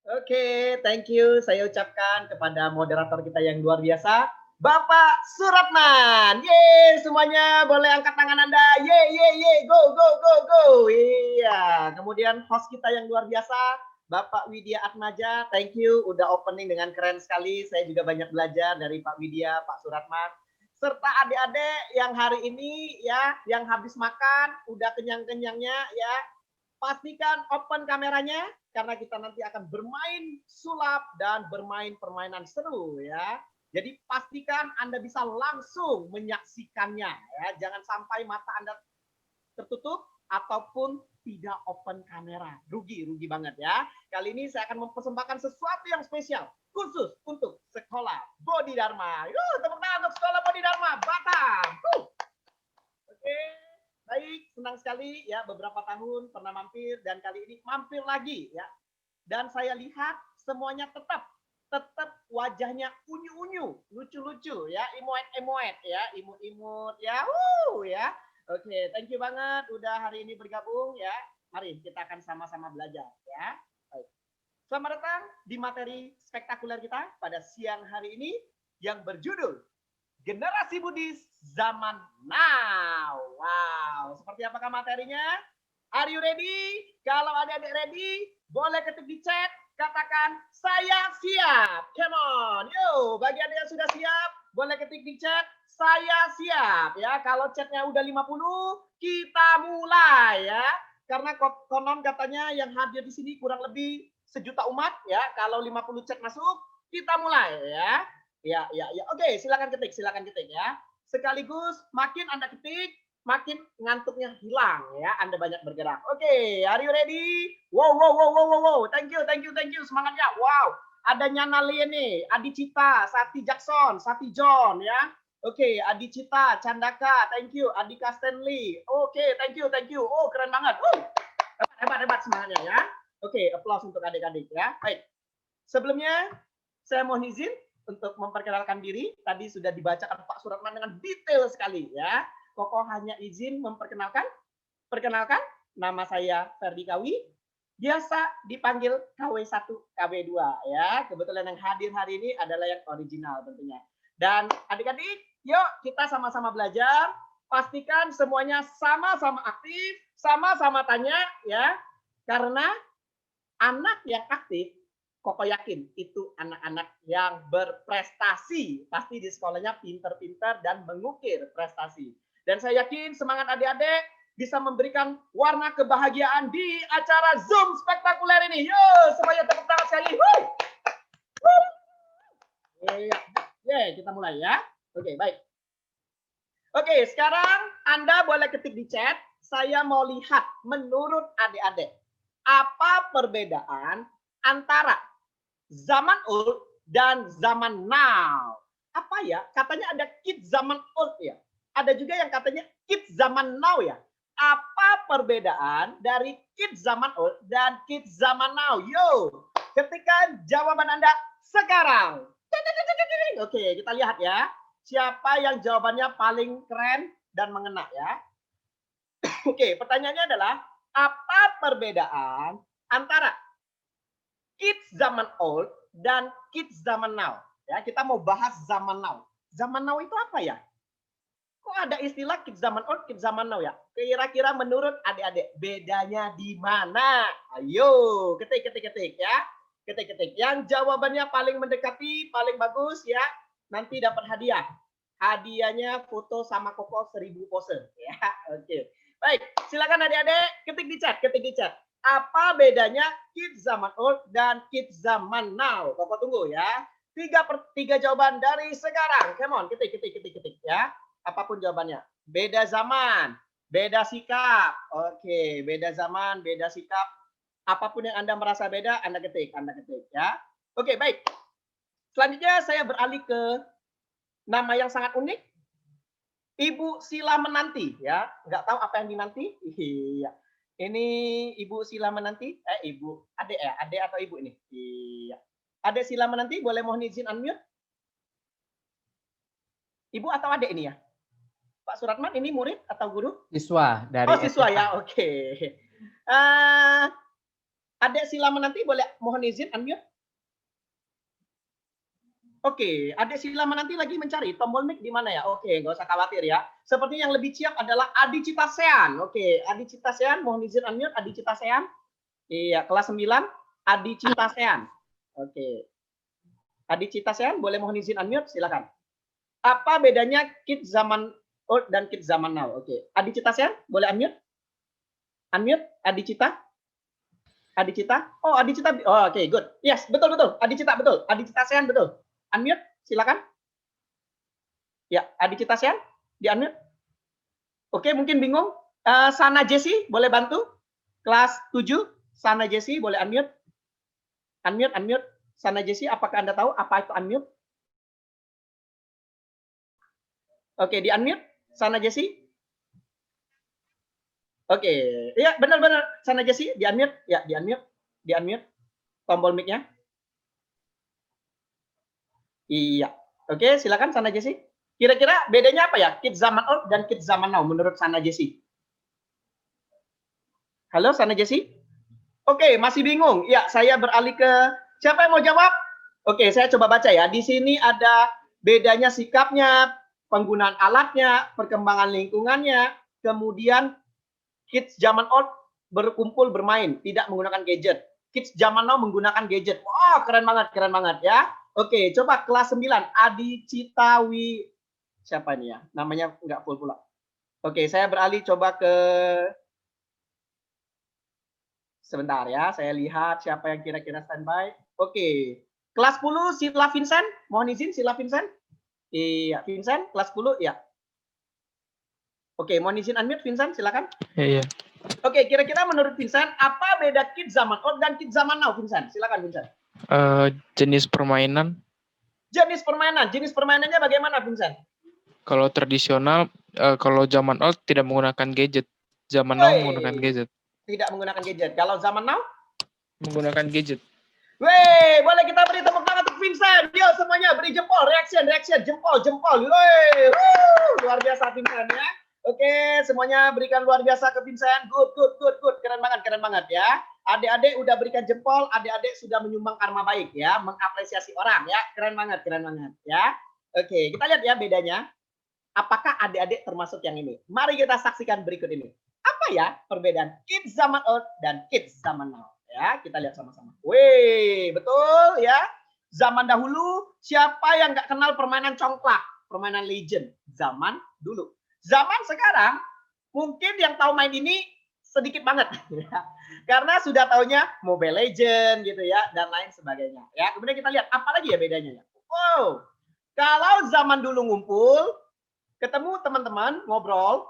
Oke, thank you. Saya ucapkan kepada moderator kita yang luar biasa, Bapak Suratman. Yeay, semuanya boleh angkat tangan Anda. Yeay, yeay, yeay, go, go, go, go. Iya, kemudian host kita yang luar biasa, Bapak Widya Atmaja. Thank you, udah opening dengan keren sekali. Saya juga banyak belajar dari Pak Widya, Pak Suratman. Serta adik-adik yang hari ini ya, yang habis makan, udah kenyang-kenyangnya ya, pastikan open kameranya karena kita nanti akan bermain sulap dan bermain permainan seru ya. Jadi pastikan Anda bisa langsung menyaksikannya ya. Jangan sampai mata Anda tertutup ataupun tidak open kamera. Rugi banget ya. Kali ini saya akan mempersembahkan sesuatu yang spesial khusus untuk Sekolah Bodi Dharma. Yuk, tepuk tangan untuk Sekolah Bodi Dharma Batam. Oke. Baik, senang sekali ya beberapa tahun pernah mampir dan kali ini mampir lagi ya. Dan saya lihat semuanya tetap wajahnya unyu-unyu, lucu-lucu ya, imut-imut ya, imut-imut ya. Ya. Oke, thank you banget udah hari ini bergabung ya. Mari kita akan sama-sama belajar ya. Baik. Selamat datang di materi spektakuler kita pada siang hari ini yang berjudul Generasi Buddhis Zaman Now. Wow, seperti apakah materinya? Are you ready? Kalau adik-adik ready, boleh ketik di chat, katakan saya siap. Come on, yo. Bagi adik yang sudah siap, boleh ketik di chat, saya siap. Ya, kalau chatnya udah 50, kita mulai ya. Karena konon katanya yang hadir di sini kurang lebih 1 juta umat ya. Kalau 50 chat masuk, kita mulai ya. Ya. Oke, silakan ketik ya. Sekaligus makin Anda ketik, makin ngantuknya hilang ya. Anda banyak bergerak. Oke, are you ready? Wow. Thank you. Semangatnya. Wow. Ada Nyana Lee nih, Adi Cita, Sati Jackson, Sati John ya. Oke, Adi Cita, Candaka, thank you. Adika Stanley. Oke, thank you. Oh, keren banget. Hebat semangatnya ya. Oke, applause untuk adik-adik ya. Baik. Sebelumnya saya mohon izin untuk memperkenalkan diri. Tadi sudah dibacakan Pak Suratman dengan detail sekali ya. Koko hanya izin memperkenalkan. Perkenalkan, nama saya Ferdi Kawi. Biasa dipanggil KW1, KW2 ya. Kebetulan yang hadir hari ini adalah yang original tentunya. Dan adik-adik, yuk kita sama-sama belajar. Pastikan semuanya sama-sama aktif, sama-sama tanya ya. Karena anak yang aktif Koko yakin itu anak-anak yang berprestasi. Pasti di sekolahnya pinter-pinter dan mengukir prestasi. Dan saya yakin semangat adik-adik bisa memberikan warna kebahagiaan di acara Zoom spektakuler ini. Yo, semuanya tepuk tangan sekali. Kita mulai ya. Oke, baik. Oke, sekarang Anda boleh ketik di chat. Saya mau lihat menurut adik-adik. Apa perbedaan antara zaman old dan zaman now? Apa ya? Katanya ada kids zaman old ya. Ada juga yang katanya kids zaman now ya. Apa perbedaan dari kids zaman old dan kids zaman now? Yo, ketikkan jawaban Anda sekarang. Oke, kita lihat ya. Siapa yang jawabannya paling keren dan mengena ya. Oke, pertanyaannya adalah apa perbedaan antara kids zaman old dan kids zaman now? Ya, kita mau bahas zaman now. Zaman now itu apa ya? Kok ada istilah kids zaman old, kids zaman now ya? Kira-kira menurut adik-adik bedanya di mana? Ayo, ketik ya. Ketik. Yang jawabannya paling mendekati, paling bagus ya, nanti dapat hadiah. Hadiahnya foto sama Koko 1000 pose ya. Oke. Baik, silakan adik-adik ketik di chat. Apa bedanya kids zaman old dan kids zaman now? Koko tunggu ya. 3 jawaban dari sekarang. Come on, ketik ya. Apapun jawabannya. Beda zaman, beda sikap. Oke, beda zaman, beda sikap. Apapun yang Anda merasa beda, Anda ketik ya. Oke, baik. Selanjutnya saya beralih ke nama yang sangat unik. Ibu Sila Menanti ya. Nggak tahu apa yang dinanti? Iya. Ini Ibu Sila Menanti. Ibu. Adek ya? Adek atau ibu ini? Iya. Adek Sila Menanti, boleh mohon izin unmute? Ibu atau adek ini ya? Pak Suratman, ini murid atau guru? Siswa dari siswa ya, oke. Adek Sila Menanti boleh mohon izin unmute. Oke, Adek Sila Menanti lagi mencari tombol mic di mana ya? Oke, nggak usah khawatir ya. Seperti yang lebih siap adalah Adi Citasean. Oke, Adi Citasean mohon izin unmute Adi Citasean. Iya, kelas 9 Adi Citasean. Oke. Adi Citasean boleh mohon izin unmute, silakan. Apa bedanya kids zaman old dan kids zaman now? Oke. Adi Citasean boleh unmute? Unmute Adi Cita? Adi Cita? Oh, Adi Cita. Oh, oke, good. Yes, betul betul. Adi Cita betul. Adi Citasean betul. Unmute, silakan. Ya, Adi Citasean di unmute. Oke, mungkin bingung. Sana Jesse boleh bantu? Kelas 7, Sana Jesse boleh unmute? Unmute. Sana Jesse, apakah Anda tahu apa itu unmute? Oke, di unmute. Sana Jesse. Oke, iya benar-benar Sana Jesse di unmute. Ya, di unmute. Tombol mic-nya. Iya. Oke, silakan Sana Jesse. Kira-kira bedanya apa ya? Kids zaman old dan kids zaman now menurut Sana Jesse? Halo Sana Jesse? Oke, masih bingung. Ya, saya beralih ke siapa yang mau jawab? Oke, saya coba baca ya. Di sini ada bedanya sikapnya, penggunaan alatnya, perkembangan lingkungannya, kemudian kids zaman old berkumpul bermain, tidak menggunakan gadget. Kids zaman now menggunakan gadget. Wah, keren banget ya. Oke, coba kelas 9 Adi Citawi. Siapa ini ya? Namanya nggak full pula. Oke, saya beralih coba ke sebentar ya, saya lihat siapa yang kira-kira standby. Oke. Kelas 10 Sila Vincent, mohon izin Sila Vincent. Iya, Vincent kelas 10 ya. Oke, mohon izin unmute Vincent, silakan. Iya. Oke, kira-kira menurut Vincent apa beda kids zaman old dan kids zaman now, Vincent? Silakan Vincent. Jenis permainan. Jenis permainannya bagaimana, Vincent? Kalau tradisional, kalau zaman old tidak menggunakan gadget. Zaman now menggunakan gadget. Tidak menggunakan gadget. Kalau zaman now? Menggunakan gadget. Wey, boleh kita beri tepuk tangan untuk Vincent. Yo, semuanya beri jempol, reaction, jempol. Wey, luar biasa Vincent ya. Oke, semuanya berikan luar biasa ke Vincent. Good. Keren banget ya. Adik-adik udah berikan jempol, adik-adik sudah menyumbang karma baik ya, mengapresiasi orang ya. Keren banget ya. Oke, kita lihat ya bedanya. Apakah adik-adik termasuk yang ini? Mari kita saksikan berikut ini. Apa ya perbedaan kids zaman old dan kids zaman now? Ya, kita lihat sama-sama. Wih, betul ya. Zaman dahulu, siapa yang nggak kenal permainan congklak? Permainan legend. Zaman dulu. Zaman sekarang, mungkin yang tahu main ini sedikit banget. Ya. Karena sudah taunya Mobile Legend gitu ya, dan lain sebagainya. Ya, kemudian kita lihat, apa lagi ya bedanya? Wow, kalau zaman dulu ngumpul, ketemu teman-teman, ngobrol,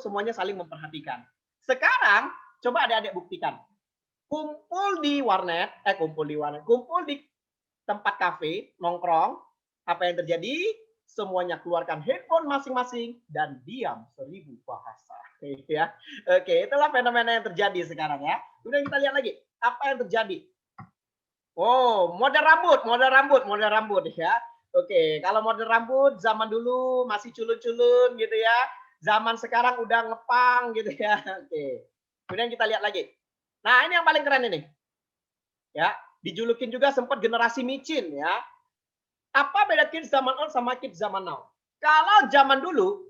semuanya saling memperhatikan. Sekarang, coba adik-adik buktikan. Kumpul di tempat kafe, nongkrong, apa yang terjadi? Semuanya keluarkan handphone masing-masing dan diam 1000 bahasa. Ya. Oke, itulah fenomena yang terjadi sekarang ya. Kemudian kita lihat lagi, apa yang terjadi? Oh, model rambut ya. Oke, kalau model rambut zaman dulu masih culun-culun gitu ya. Zaman sekarang udah ngepang gitu ya. Oke. Kemudian kita lihat lagi. Nah, ini yang paling keren ini. Ya, dijulukin juga sempat generasi micin ya. Apa beda kids zaman old sama kids zaman now? Kalau zaman dulu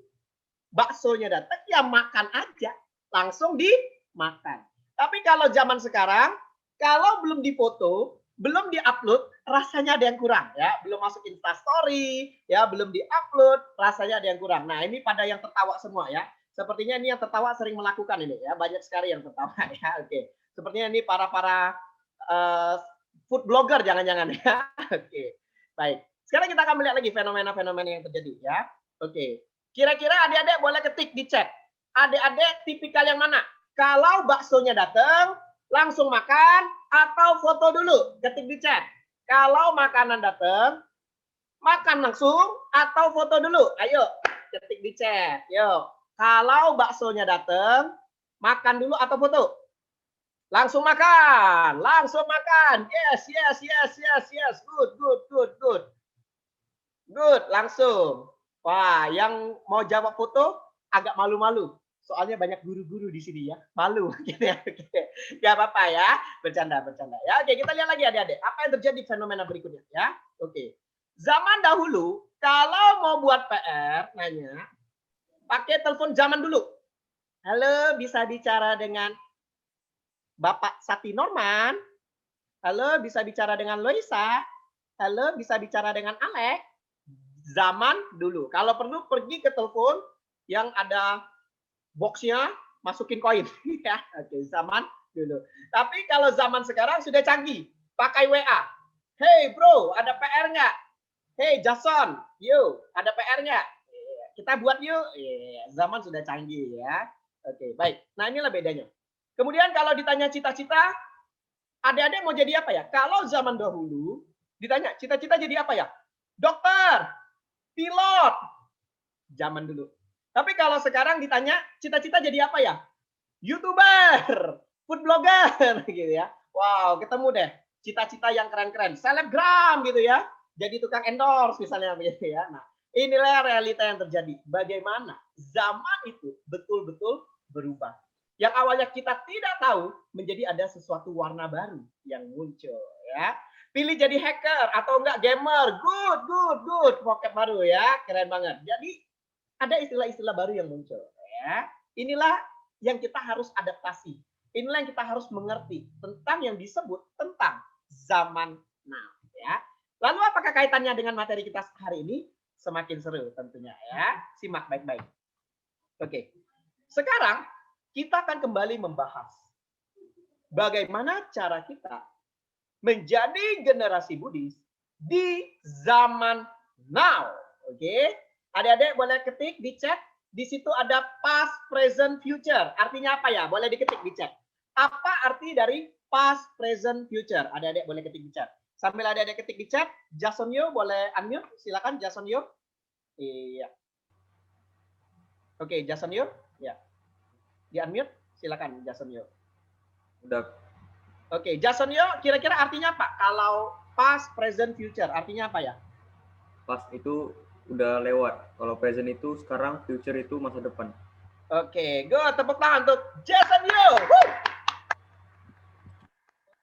baksonya datang ya makan aja, langsung dimakan. Tapi kalau zaman sekarang, kalau belum difoto, belum diupload, rasanya ada yang kurang ya. Belum masuk Instastory, ya belum diupload, rasanya ada yang kurang. Nah, ini pada yang tertawa semua ya. Sepertinya ini yang tertawa sering melakukan ini ya, banyak sekali yang tertawa ya. Oke. Sepertinya ini para food blogger jangan-jangan ya. Oke. Baik. Sekarang kita akan melihat lagi fenomena-fenomena yang terjadi ya. Oke. Kira-kira adik-adik boleh ketik di chat. Adik-adik tipikal yang mana? Kalau baksonya datang, langsung makan atau foto dulu? Ketik di chat. Kalau makanan datang, makan langsung atau foto dulu? Ayo, ketik di chat. Yuk. Kalau baksonya datang, makan dulu atau foto? Langsung makan. Yes. Good, langsung. Wah, yang mau jawab foto agak malu-malu. Soalnya banyak guru-guru di sini ya. Malu gitu ya. Oke. Gak apa-apa ya. Bercanda ya. Oke, kita lihat lagi adik-adik. Apa yang terjadi fenomena berikutnya ya. Oke. Zaman dahulu kalau mau buat PR nanya pakai telepon zaman dulu. Halo, bisa bicara dengan Bapak Sati Norman? Halo, bisa bicara dengan Loisa? Halo, bisa bicara dengan Alex? Zaman dulu. Kalau perlu pergi ke telepon yang ada boxnya, masukin koin. Ya, oke, zaman dulu. Tapi kalau zaman sekarang sudah canggih. Pakai WA. Hey bro, ada PR nggak? Hey Jason, yuk, ada PR nggak? Kita buat yuk. Zaman sudah canggih ya. Oke, baik. Nah, inilah bedanya. Kemudian kalau ditanya cita-cita, adik-adik mau jadi apa ya? Kalau zaman dahulu ditanya cita-cita jadi apa ya? Dokter, pilot. Zaman dulu. Tapi kalau sekarang ditanya cita-cita jadi apa ya? YouTuber, food blogger gitu ya. Wow, ketemu deh cita-cita yang keren-keren. Selebgram gitu ya. Jadi tukang endorse misalnya begitu ya. Nah, inilah realita yang terjadi. Bagaimana zaman itu betul-betul berubah. Yang awalnya kita tidak tahu menjadi ada sesuatu warna baru yang muncul ya. Pilih jadi hacker atau enggak gamer. Good. Vocab baru ya. Keren banget. Jadi ada istilah-istilah baru yang muncul ya. Inilah yang kita harus adaptasi. Inilah yang kita harus mengerti tentang yang disebut tentang zaman now ya. Lalu apakah kaitannya dengan materi kita hari ini? Semakin seru tentunya ya. Simak baik-baik. Oke. Sekarang kita akan kembali membahas bagaimana cara kita menjadi generasi Buddhis di zaman now. Oke. Adik-adik boleh ketik di chat. Di situ ada past, present, future. Artinya apa ya? Boleh diketik di chat. Apa arti dari past, present, future? Adik-adik boleh ketik di chat. Sambil adik-adik ketik di chat, Jason Yo boleh unmute. Silakan Jason Yo. Iya. Oke, Jason Yo. Ya. Di unmute. Silakan Jason Yo. Udah. Oke, Jason Yo, kira-kira artinya apa? Kalau past, present, future, artinya apa ya? Past itu udah lewat. Kalau present itu sekarang, future itu masa depan. Oke, good. Tepuk tangan untuk Jason Yo.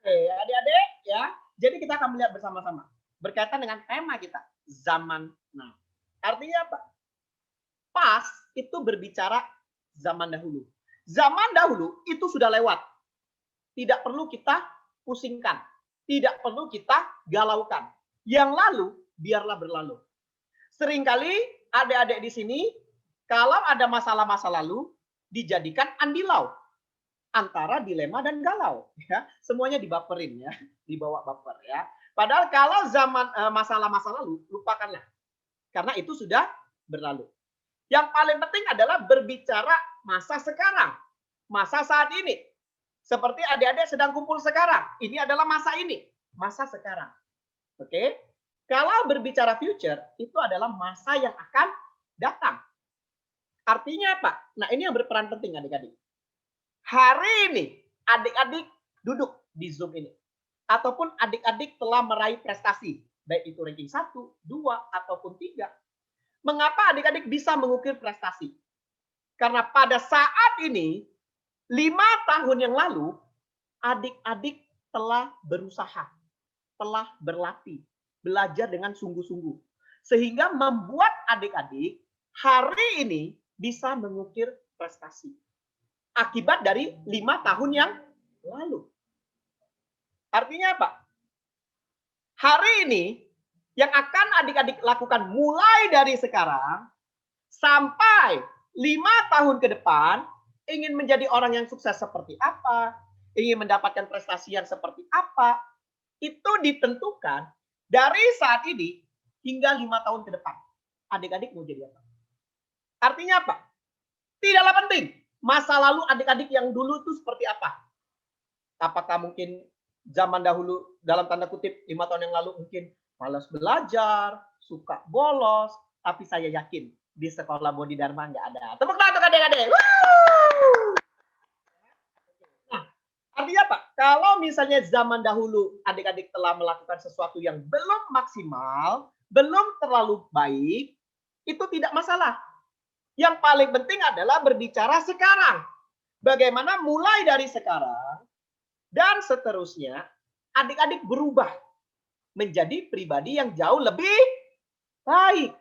Oke, adik-adik ya. Jadi kita akan melihat bersama-sama berkaitan dengan tema kita, zaman now. Artinya apa? Past itu berbicara zaman dahulu. Zaman dahulu itu sudah lewat. Tidak perlu kita pusingkan. Tidak perlu kita galaukan. Yang lalu, biarlah berlalu. Seringkali adik-adik di sini, kalau ada masalah-masa lalu, dijadikan andilau. Antara dilema dan galau. Ya. Semuanya dibaperin ya. Dibawa baper ya. Padahal kalau zaman masalah-masa lalu, lupakanlah. Karena itu sudah berlalu. Yang paling penting adalah berbicara masa sekarang. Masa saat ini. Seperti adik-adik sedang kumpul sekarang. Ini adalah masa ini. Masa sekarang. Oke. Kalau berbicara future, itu adalah masa yang akan datang. Artinya apa? Nah, ini yang berperan penting adik-adik. Hari ini, adik-adik duduk di Zoom ini. Ataupun adik-adik telah meraih prestasi. Baik itu ranking 1, 2, ataupun 3. Mengapa adik-adik bisa mengukir prestasi? Karena pada saat ini, 5 tahun yang lalu, adik-adik telah berusaha, telah berlatih, belajar dengan sungguh-sungguh. Sehingga membuat adik-adik hari ini bisa mengukir prestasi. Akibat dari 5 tahun yang lalu. Artinya apa? Hari ini, yang akan adik-adik lakukan mulai dari sekarang, sampai 5 tahun ke depan, ingin menjadi orang yang sukses seperti apa, ingin mendapatkan prestasi yang seperti apa, itu ditentukan dari saat ini hingga 5 tahun ke depan. Adik-adik mau jadi apa? Artinya apa? Tidaklah penting masa lalu adik-adik yang dulu itu seperti apa. Apakah mungkin zaman dahulu dalam tanda kutip 5 tahun yang lalu mungkin malas belajar, suka bolos, tapi saya yakin di sekolah Bodhidharma nggak ada. Tepuk tangan untuk adik-adik. Nah, artinya apa? Kalau misalnya zaman dahulu adik-adik telah melakukan sesuatu yang belum maksimal, belum terlalu baik, itu tidak masalah. Yang paling penting adalah berbicara sekarang. Bagaimana mulai dari sekarang dan seterusnya adik-adik berubah menjadi pribadi yang jauh lebih baik.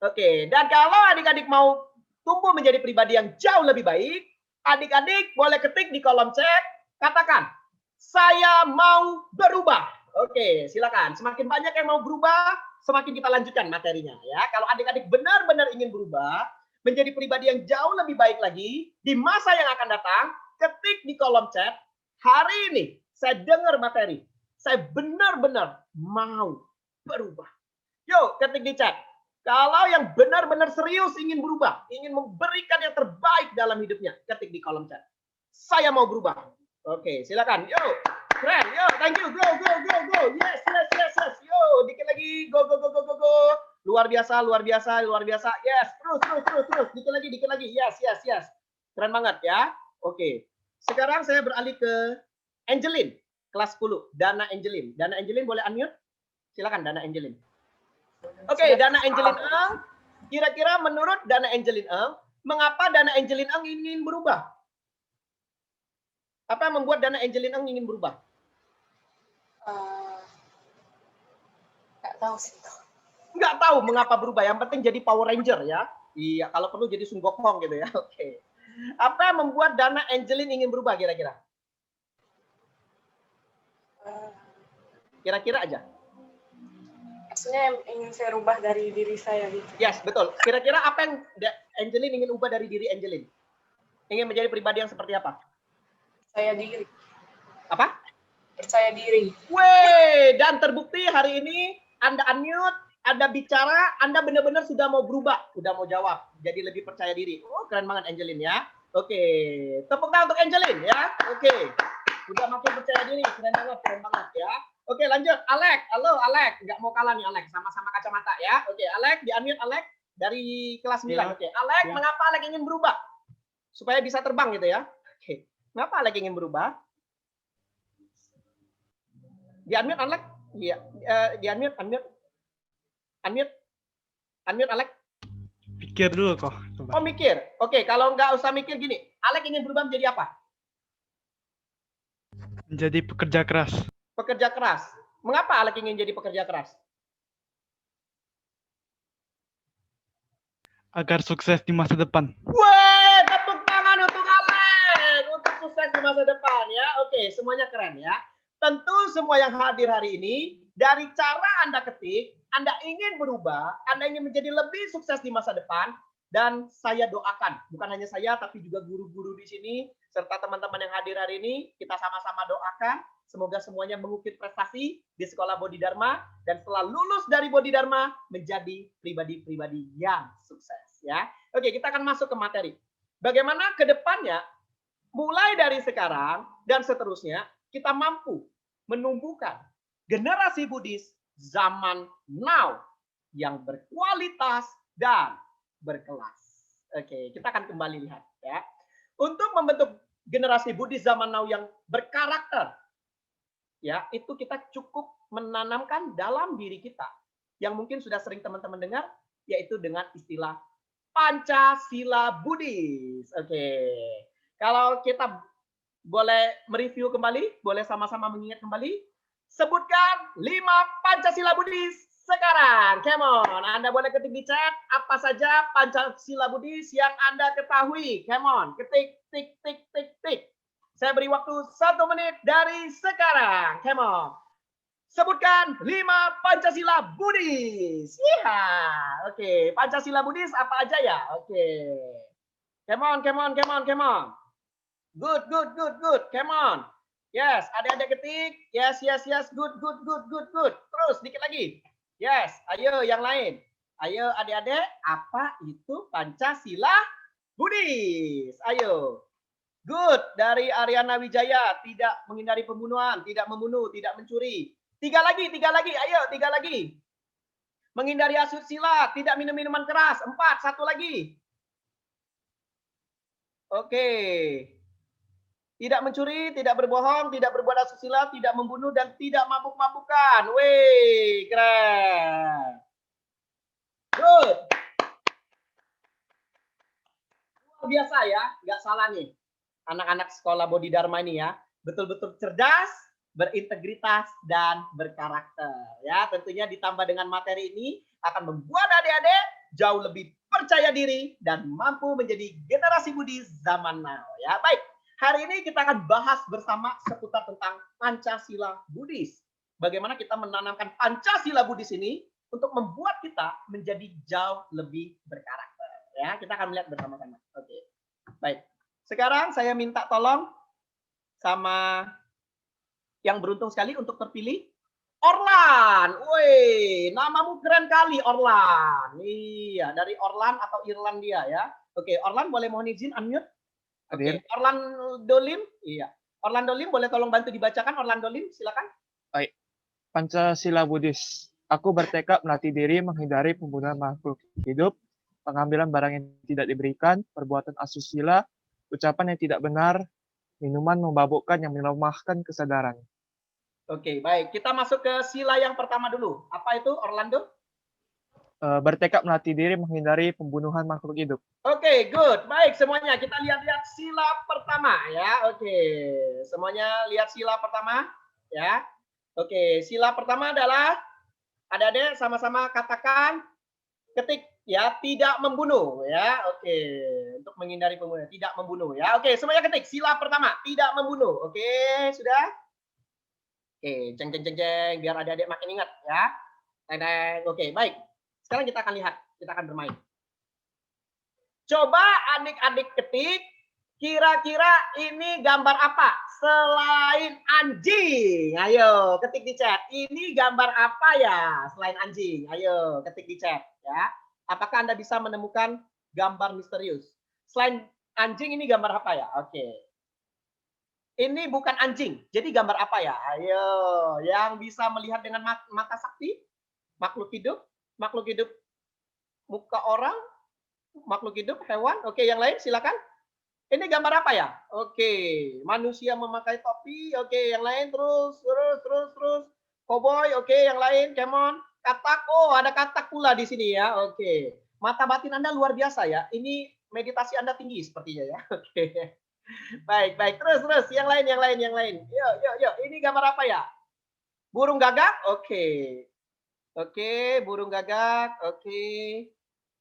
Oke, dan kalau adik-adik mau tumbuh menjadi pribadi yang jauh lebih baik, adik-adik boleh ketik di kolom chat, katakan, saya mau berubah. Oke, silakan. Semakin banyak yang mau berubah, semakin kita lanjutkan materinya ya. Kalau adik-adik benar-benar ingin berubah, menjadi pribadi yang jauh lebih baik lagi di masa yang akan datang, ketik di kolom chat, hari ini saya dengar materi, saya benar-benar mau berubah. Yuk, ketik di chat. Kalau yang benar-benar serius ingin berubah, ingin memberikan yang terbaik dalam hidupnya, ketik di kolom chat. Saya mau berubah. Oke, silakan. Yuk, keren. Yuk, thank you. Go, go, go, go. Yes, yes, yes, yes. Yuk, dikit lagi. Go, go, go, go, go, go. Luar biasa, luar biasa, luar biasa. Yes, terus, terus, terus, terus. Dikit lagi, dikit lagi. Yes, yes, yes. Keren banget ya. Oke. Sekarang saya beralih ke Angelin, kelas 10. Dana Angelin. Dana Angelin boleh unmute? Silakan, Dana Angelin. Oke, Dana Angelin Eng. Kira-kira menurut Dana Angelin Eng, mengapa Dana Angelin Eng ingin berubah? Apa yang membuat Dana Angelin Eng ingin berubah? Nggak tahu sih. Nggak tahu mengapa berubah. Yang penting jadi Power Ranger ya. Iya, kalau perlu jadi Sun Gokong gitu ya. Oke. Apa yang membuat Dana Angelin ingin berubah kira-kira? Kira-kira aja. Maksudnya yang ingin saya rubah dari diri saya gitu. Yes, betul. Kira-kira apa yang Angelin ingin ubah dari diri Angelin? Ingin menjadi pribadi yang seperti apa? Percaya diri. Apa? Percaya diri. Weh, dan terbukti hari ini Anda unmute, Anda bicara, Anda benar-benar sudah mau berubah, sudah mau jawab. Jadi lebih percaya diri. Oh, keren banget Angelin ya. Oke, tepuk tangan untuk Angelin ya. Oke, sudah makin percaya diri, keren banget ya. Oke, lanjut. Alek, halo Alek. Nggak mau kalah nih Alek, sama-sama kacamata ya. Oke, Alek, di-unmute Alek dari kelas 9. Ya. Oke, Alek, Ya. mengapa Alek ingin berubah? Supaya bisa terbang gitu ya. Oke, kenapa Alek ingin berubah? Di-unmute Alek? Iya, di-unmute, unmute Alek. Pikir dulu kok. Coba. Oh, mikir. Oke, kalau nggak usah mikir gini. Alek ingin berubah menjadi apa? Menjadi pekerja keras. Pekerja keras. Mengapa Alek ingin jadi pekerja keras? Agar sukses di masa depan. Wah, tepuk tangan untuk Alek untuk sukses di masa depan ya. Oke, semuanya keren ya. Tentu semua yang hadir hari ini dari cara Anda ketik, Anda ingin berubah, Anda ingin menjadi lebih sukses di masa depan, dan saya doakan, bukan hanya saya tapi juga guru-guru di sini serta teman-teman yang hadir hari ini, kita sama-sama doakan semoga semuanya mengukir prestasi di Sekolah Bodhi Dharma dan setelah lulus dari Bodhi Dharma menjadi pribadi-pribadi yang sukses ya. Oke, kita akan masuk ke materi. Bagaimana ke depannya mulai dari sekarang dan seterusnya kita mampu menumbuhkan generasi Buddhis zaman now yang berkualitas dan berkelas. Oke, kita akan kembali lihat ya. Untuk membentuk generasi Buddhis zaman now yang berkarakter, ya itu kita cukup menanamkan dalam diri kita yang mungkin sudah sering teman-teman dengar, yaitu dengan istilah Pancasila Buddhis. Oke, kalau kita boleh mereview kembali, boleh sama-sama mengingat kembali. Sebutkan 5 Pancasila Buddhis sekarang. Come on, Anda boleh ketik di chat apa saja Pancasila Buddhis yang Anda ketahui. Come on, ketik, tik, tik, tik, tik. Saya beri waktu 1 menit dari sekarang. Come on. Sebutkan 5 Pancasila Buddhis. Iya. Oke, Pancasila Buddhis apa aja ya? Oke. Come on, come on, come on, come on. Good, good, good, good. Come on. Yes, adik-adik ketik. Yes, yes, yes. Good, good, good, good, good. Terus, dikit lagi. Yes, ayo yang lain. Ayo adik-adik, apa itu Pancasila Buddhis? Ayo. Good, dari Ariana Wijaya. Tidak menghindari pembunuhan, tidak membunuh, tidak mencuri. 3 lagi, 3 lagi. Ayo, 3 lagi. Menghindari asusila, tidak minum minuman keras. 4, 1 lagi. Oke. Tidak mencuri, tidak berbohong, tidak berbuat asusila, tidak membunuh, dan tidak mabuk-mabukan. Wih, keren. Good. biasa ya, nggak salah nih. Anak-anak sekolah Bodhi Dharma ini ya, betul-betul cerdas, berintegritas, dan berkarakter. Ya, tentunya ditambah dengan materi ini akan membuat adik-adik jauh lebih percaya diri dan mampu menjadi generasi Budi zaman now. Ya, baik. Hari ini kita akan bahas bersama seputar tentang Pancasila Buddhis. Bagaimana kita menanamkan Pancasila Buddhis ini untuk membuat kita menjadi jauh lebih berkarakter. Ya, kita akan melihat bersama-sama. Oke. Baik. Sekarang saya minta tolong sama yang beruntung sekali untuk terpilih. Orlan. Woi, namamu keren kali Orlan. Iya, dari Orlan atau Irlandia ya. Oke, Orlan boleh mohon izin unmute? Oke, Orlando Lim. Iya. Orlando Lim boleh tolong bantu dibacakan Orlando Lim, silakan. Baik. Pancasila Buddhis. Aku bertekad melatih diri menghindari pembunuhan makhluk hidup, pengambilan barang yang tidak diberikan, perbuatan asusila, ucapan yang tidak benar, minuman memabukkan yang melemahkan kesadaran. Oke, baik. Kita masuk ke sila yang pertama dulu. Apa itu, Orlando? Bertekad melatih diri menghindari pembunuhan makhluk hidup. Oke, good. Baik, semuanya kita lihat-lihat sila pertama ya. Oke, semuanya lihat sila pertama ya. Oke, sila pertama adalah adik-adik sama-sama katakan, ketik ya, tidak membunuh ya. Oke, untuk menghindari pembunuhan, tidak membunuh ya. Oke, semuanya ketik sila pertama, tidak membunuh. Oke, sudah? Oke, jeng biar adik-adik makin ingat ya. Oke, baik. Sekarang kita akan lihat, kita akan bermain. Coba adik-adik ketik, kira-kira ini gambar apa selain anjing? Ayo, ketik di chat. Ini gambar apa ya selain anjing? Ayo, ketik di chat ya. Apakah Anda bisa menemukan gambar misterius? Selain anjing ini gambar apa ya? Oke. Ini bukan anjing. Jadi gambar apa ya? Ayo, yang bisa melihat dengan mata sakti? Makhluk hidup, muka orang, makhluk hidup, hewan. Oke, yang lain silakan. Ini gambar apa ya? Oke, manusia memakai topi. Oke, yang lain terus. Cowboy. Oke, yang lain, come on. Katak. Oh, ada katak pula di sini ya. Oke. Mata batin Anda luar biasa ya. Ini meditasi Anda tinggi sepertinya ya. Oke. Baik. Terus. Yang lain. Yuk. Ini gambar apa ya? Burung gagak? Oke, burung gagak. Oke.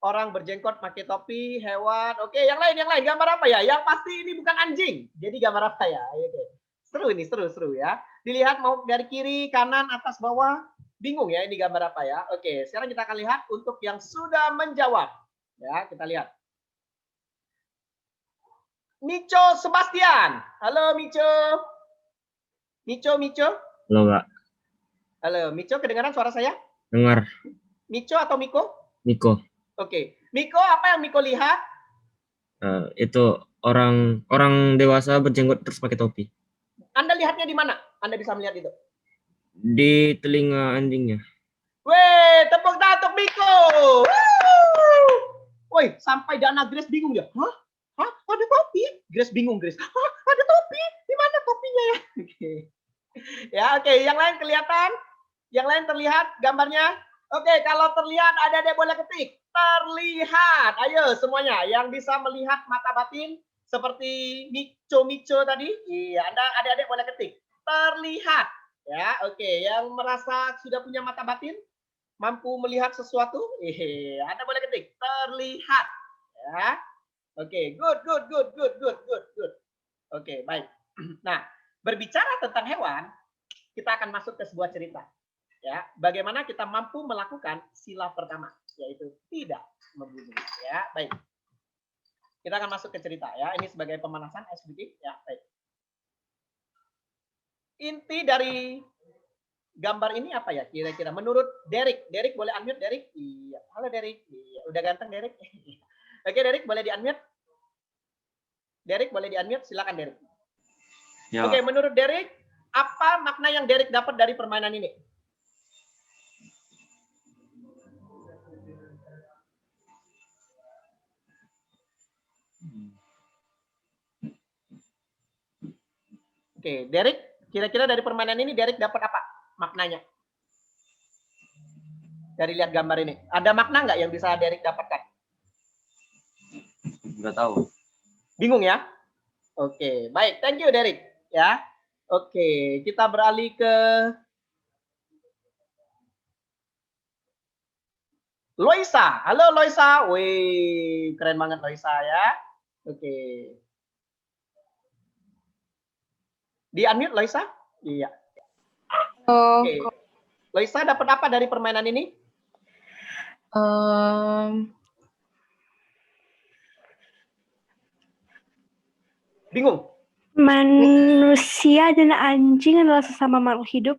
Orang berjenggot pakai topi, hewan. Oke, yang lain. Gambar apa ya? Yang pasti ini bukan anjing. Jadi gambar apa ya? Oke. Seru ini, seru ya. Dilihat mau dari kiri, kanan, atas, bawah. Bingung ya ini gambar apa ya? Oke, sekarang kita akan lihat untuk yang sudah menjawab. Ya, kita lihat. Mico Sebastian. Halo Mico. Mico. Halo, Kak. Halo, Mico, kedengaran suara saya? Dengar. Mico atau Miko? Miko. Oke. Miko, apa yang Miko lihat? Itu orang dewasa berjenggot terus pakai topi. Anda lihatnya di mana? Anda bisa melihat itu? Di telinga anjingnya. Weh, tepuk tangan untuk Miko. Woi, sampai Dana Grace bingung ya. Hah? Ada topi? Grace bingung, Grace. Hah? Ada topi? Di mana topinya ya? Oke. Ya, oke. Yang lain kelihatan? Yang lain terlihat gambarnya? Oke, kalau terlihat ada boleh ketik. Terlihat. Ayo semuanya yang bisa melihat mata batin seperti Mico tadi. Iya, Anda adik-adik boleh ketik. Terlihat. Ya, oke. Yang merasa sudah punya mata batin, mampu melihat sesuatu, Anda boleh ketik. Terlihat. Ya. Oke, good. Oke, baik. Nah, berbicara tentang hewan, kita akan masuk ke sebuah cerita. Ya, bagaimana kita mampu melakukan sila pertama, yaitu tidak membunuh. Ya, baik. Kita akan masuk ke cerita ya. Ini sebagai pemanasan sedikit ya, baik. Inti dari gambar ini apa ya kira-kira menurut Derek? Derek boleh unmute Derek? Iya. Halo Derek. Iya, udah ganteng Derek. Oke, Derek boleh di-unmute? Derek boleh di-unmute? Silakan Derek. Ya. Oke, menurut Derek, apa makna yang Derek dapat dari permainan ini? Oke, Derek, kira-kira dari permainan ini Derek dapat apa maknanya? Dari lihat gambar ini. Ada makna nggak yang bisa Derek dapatkan? Nggak tahu. Bingung ya? Oke, baik. Thank you, Derek. Ya. Oke, kita beralih ke Loisa. Halo Loisa. Wih, keren banget Loisa ya. Oke. Di-unmute Loisa? Iya. Oh, Oke. Loisa dapat apa dari permainan ini? Bingung? manusia dan anjing adalah sesama makhluk hidup.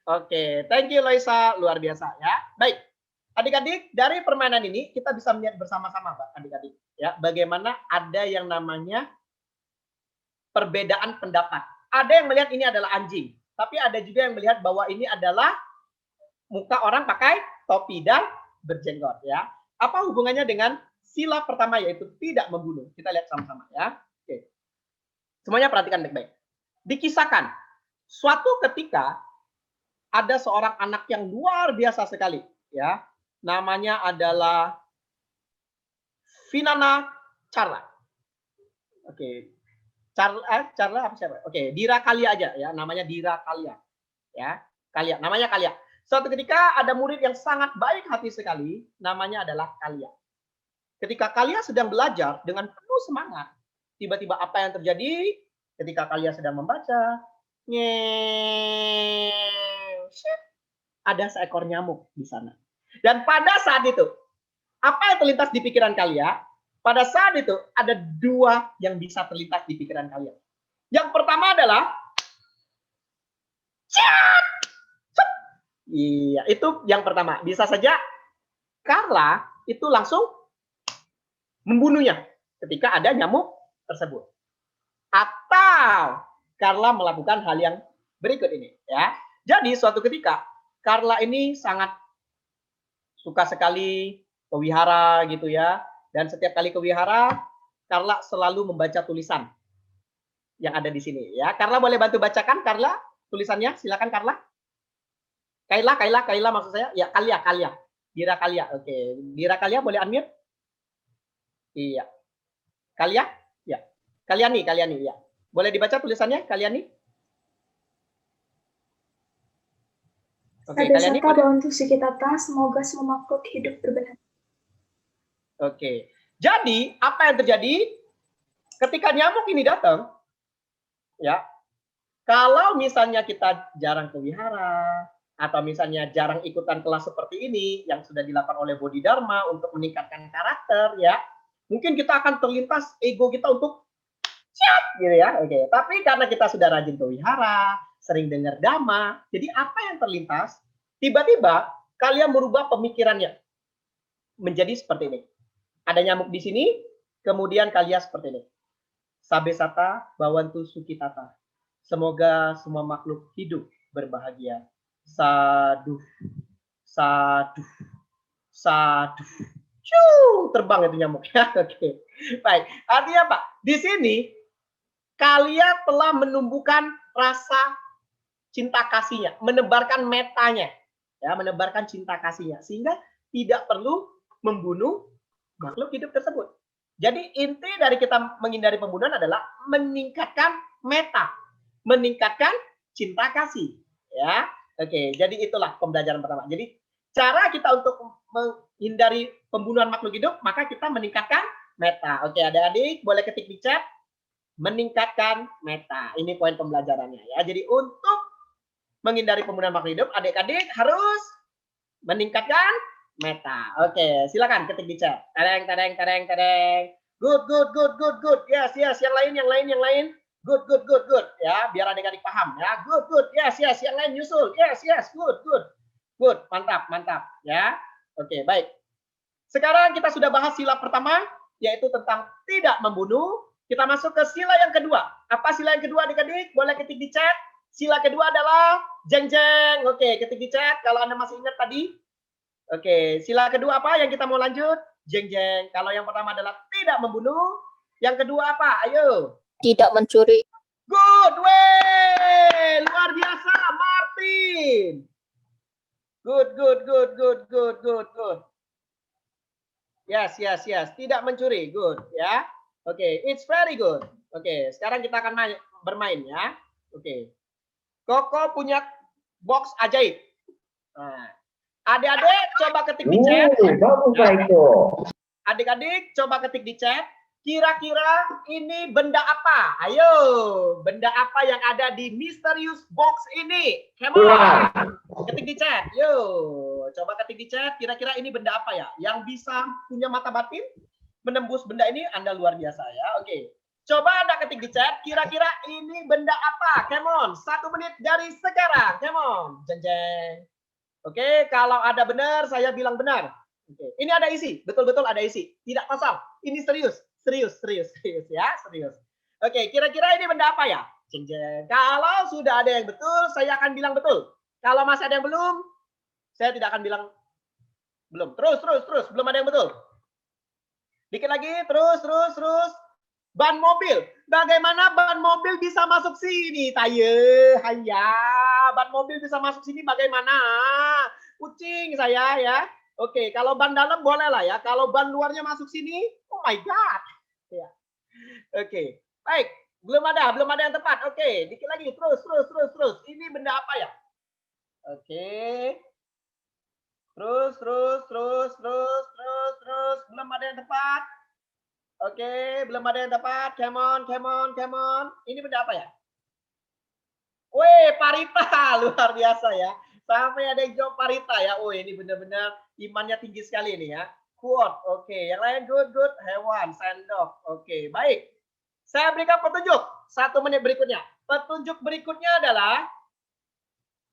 Oke, thank you Loisa, luar biasa ya. Baik, adik-adik dari permainan ini kita bisa melihat bersama-sama, Pak, adik-adik, ya, bagaimana ada yang namanya perbedaan pendapat. Ada yang melihat ini adalah anjing, tapi ada juga yang melihat bahwa ini adalah muka orang pakai topi dan berjenggot, ya. Apa hubungannya dengan sila pertama yaitu tidak membunuh? Kita lihat sama-sama ya. Oke. Semuanya perhatikan baik-baik. Dikisahkan suatu ketika ada seorang anak yang luar biasa sekali, ya. Namanya adalah Vinana Carla. Oke. Carla apa siapa? Oke, Dira Kalia aja ya, namanya Dira Kalia. Ya, Kalia, namanya Kalia. Suatu ketika ada murid yang sangat baik hati sekali, namanya adalah Kalia. Ketika Kalia sedang belajar dengan penuh semangat, tiba-tiba apa yang terjadi? Ketika Kalia sedang membaca, ada seekor nyamuk di sana. Dan pada saat itu, apa yang terlintas di pikiran Kalia? Pada saat itu ada dua yang bisa terlintas di pikiran kalian. Yang pertama adalah iya, itu yang pertama. Bisa saja Carla itu langsung membunuhnya ketika ada nyamuk tersebut. Atau Carla melakukan hal yang berikut ini, ya. Jadi suatu ketika Carla ini sangat suka sekali ke wihara gitu ya. Dan setiap kali ke wihara, Carla selalu membaca tulisan yang ada di sini ya. Carla boleh bantu bacakan Carla tulisannya? Silakan Carla. Kaila maksud saya. Ya, Kalia. Dira Kalia. Oke, Dira Kalia boleh unmute? Iya. Kalia? Ya. Kaliani ya. Boleh dibaca tulisannya Kaliani? Oke, Kaliani. Bantu Sukitata, semoga semua makhluk hidup berbahagia. Oke. Jadi, apa yang terjadi ketika nyamuk ini datang? Ya. Kalau misalnya kita jarang ke wihara atau misalnya jarang ikutan kelas seperti ini yang sudah dilakukan oleh Bodhidharma untuk meningkatkan karakter ya, mungkin kita akan terlintas ego kita untuk siap gitu ya. Oke. Tapi karena kita sudah rajin ke wihara, sering dengar dhamma, jadi apa yang terlintas? Tiba-tiba kalian merubah pemikirannya menjadi seperti ini. Ada nyamuk di sini, kemudian kalian seperti ini. Sabesata bawantu sukitata. Semoga semua makhluk hidup berbahagia. Sadu, sadu, sadu. Terbang itu nyamuk ya. Oke. Baik. Artinya apa? Di sini kalian telah menumbuhkan rasa cinta kasihnya, menebarkan metanya, ya, menebarkan cinta kasihnya, sehingga tidak perlu membunuh makhluk hidup tersebut. Jadi inti dari kita menghindari pembunuhan adalah meningkatkan meta, meningkatkan cinta kasih, ya. Oke, jadi itulah pembelajaran pertama. Jadi cara kita untuk menghindari pembunuhan makhluk hidup, maka kita meningkatkan meta. Oke, adik-adik boleh ketik di chat, meningkatkan meta. Ini poin pembelajarannya ya. Jadi untuk menghindari pembunuhan makhluk hidup, adik-adik harus meningkatkan meta. Oke, silakan ketik di chat. Tereng. Good. Yes. Yang lain. Good. Ya, biar adik-adik paham ya. Good. Yes. Yang lain nyusul. Yes. Good. Mantap. Ya. Oke, baik. Sekarang kita sudah bahas sila pertama, yaitu tentang tidak membunuh. Kita masuk ke sila yang kedua. Apa sila yang kedua, adik-adik? Boleh ketik di chat. Sila kedua adalah jeng. Oke, ketik di chat kalau Anda masih ingat tadi. Oke, sila kedua apa yang kita mau lanjut? Jeng. Kalau yang pertama adalah tidak membunuh. Yang kedua apa? Ayo. Tidak mencuri. Good way. Luar biasa, Martin. Good. Yes. Tidak mencuri. Good, ya. Oke, it's very good. Oke, sekarang kita akan bermain ya. Oke. Koko punya box ajaib. Nah, adik-adik coba ketik di chat. Adik-adik coba ketik di chat. Kira-kira ini benda apa? Ayo, benda apa yang ada di misterius box ini? Come on. Ketik di chat. Yo, coba ketik di chat. Kira-kira ini benda apa ya? Yang bisa punya mata batin menembus benda ini? Anda luar biasa ya. Oke. Coba Anda ketik di chat. Kira-kira ini benda apa? Come on. 1 menit dari sekarang. Come on. Jeng jeng. Oke, kalau ada benar, saya bilang benar. Oke. Ini ada isi. Betul-betul ada isi. Tidak pasal. Ini serius. Serius ya, serius. Oke, kira-kira ini benda apa ya? Jeng jeng. Kalau sudah ada yang betul, saya akan bilang betul. Kalau masih ada yang belum, saya tidak akan bilang belum. Terus, belum ada yang betul. Dikit lagi, terus. Ban mobil. Bagaimana ban mobil bisa masuk sini? Hanya ban mobil bisa masuk sini bagaimana? Kucing saya ya. Oke, kalau ban dalam boleh lah ya. Kalau ban luarnya masuk sini, oh my god. Ya. Oke, baik. Belum ada yang tepat. Oke, dikit lagi. Terus. Ini benda apa ya? Oke. Terus. Belum ada yang tepat. Oke, belum ada yang tepat. Come on. Ini benda apa ya? Wih, parita. Luar biasa ya. Sampai ada yang jawab parita ya. Oh, ini benar-benar imannya tinggi sekali ini ya. Quote. Oke, yang lain good. Hewan, sendok. Oke, baik. Saya berikan petunjuk 1 menit berikutnya. Petunjuk berikutnya adalah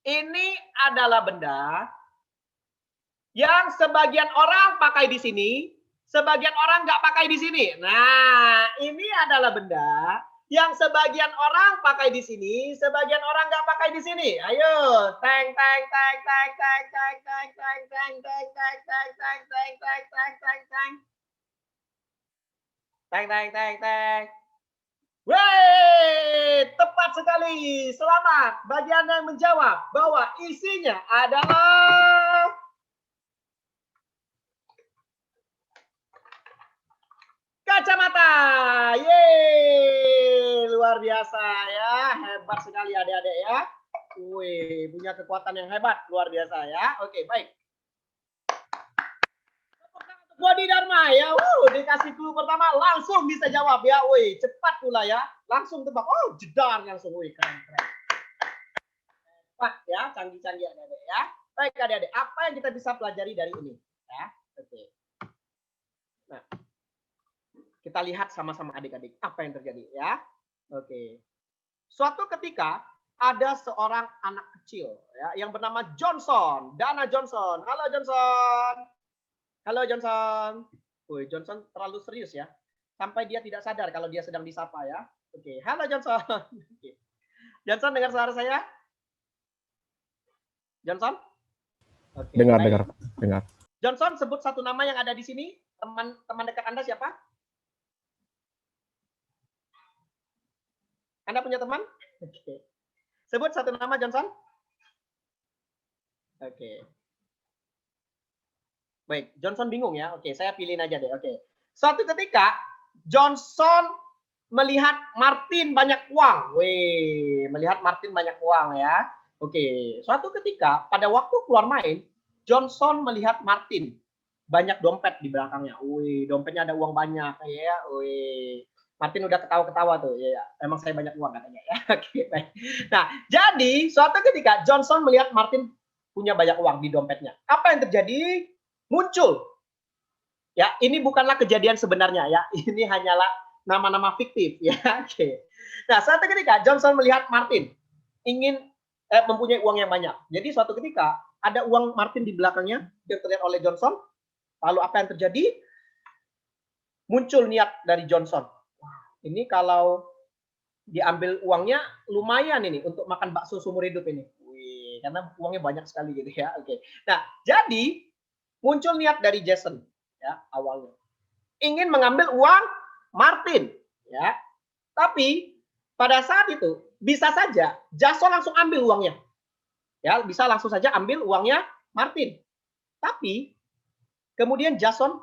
ini adalah benda yang sebagian orang pakai di sini, sebagian orang nggak pakai di sini. Nah, ini adalah benda yang sebagian orang pakai di sini, sebagian orang nggak pakai di sini. Ayo, teng. Wey, tepat sekali. Selamat bagi Anda yang menjawab bahwa isinya adalah kacamata. Yeay, luar biasa ya. Hebat sekali adik-adik ya. Wih, punya kekuatan yang hebat, luar biasa ya. Oke, baik. Bodi Dharma ya. Dikasih clue pertama langsung bisa jawab ya. Wih, cepat pula ya. Langsung tebak. Oh, jedar langsung. Wih, keren. Cepat ya, canggih-canggih adik-adik ya. Baik adik-adik, apa yang kita bisa pelajari dari ini? Ya, oke. Nah, kita lihat sama-sama adik-adik apa yang terjadi ya. Oke. Suatu ketika ada seorang anak kecil ya yang bernama Johnson, Dana Johnson. Halo Johnson. Woi, Johnson terlalu serius ya. Sampai dia tidak sadar kalau dia sedang disapa ya. Oke. Halo Johnson. Oke. Johnson dengar suara saya? Johnson? Oke. Dengar. Johnson, sebut satu nama yang ada di sini. Teman dekat Anda siapa? Anda punya teman? Oke. Sebut satu nama Johnson. Oke. Baik, Johnson bingung ya. Oke, saya pilihin aja deh. Oke. Suatu ketika Johnson melihat Martin banyak uang. Wih, melihat Martin banyak uang ya. Oke. Suatu ketika pada waktu keluar main, Johnson melihat Martin banyak dompet di belakangnya. Wih, dompetnya ada uang banyak ya. Wih. Martin udah ketawa-ketawa tuh. Ya, emang saya banyak uang katanya ya. Oke, baik. Nah, jadi suatu ketika Johnson melihat Martin punya banyak uang di dompetnya. Apa yang terjadi? Muncul. Ya, ini bukanlah kejadian sebenarnya ya. Ini hanyalah nama-nama fiktif ya. Oke. Nah, suatu ketika Johnson melihat Martin ingin mempunyai uang yang banyak. Jadi suatu ketika ada uang Martin di belakangnya yang terlihat oleh Johnson. Lalu apa yang terjadi? Muncul niat dari Johnson. Ini kalau diambil uangnya lumayan ini untuk makan bakso seumur hidup ini. Wih, karena uangnya banyak sekali gitu ya. Oke. Nah, jadi muncul niat dari Jason ya awalnya. Ingin mengambil uang Martin ya. Tapi pada saat itu bisa saja Jason langsung ambil uangnya. Ya, bisa langsung saja ambil uangnya Martin. Tapi kemudian Jason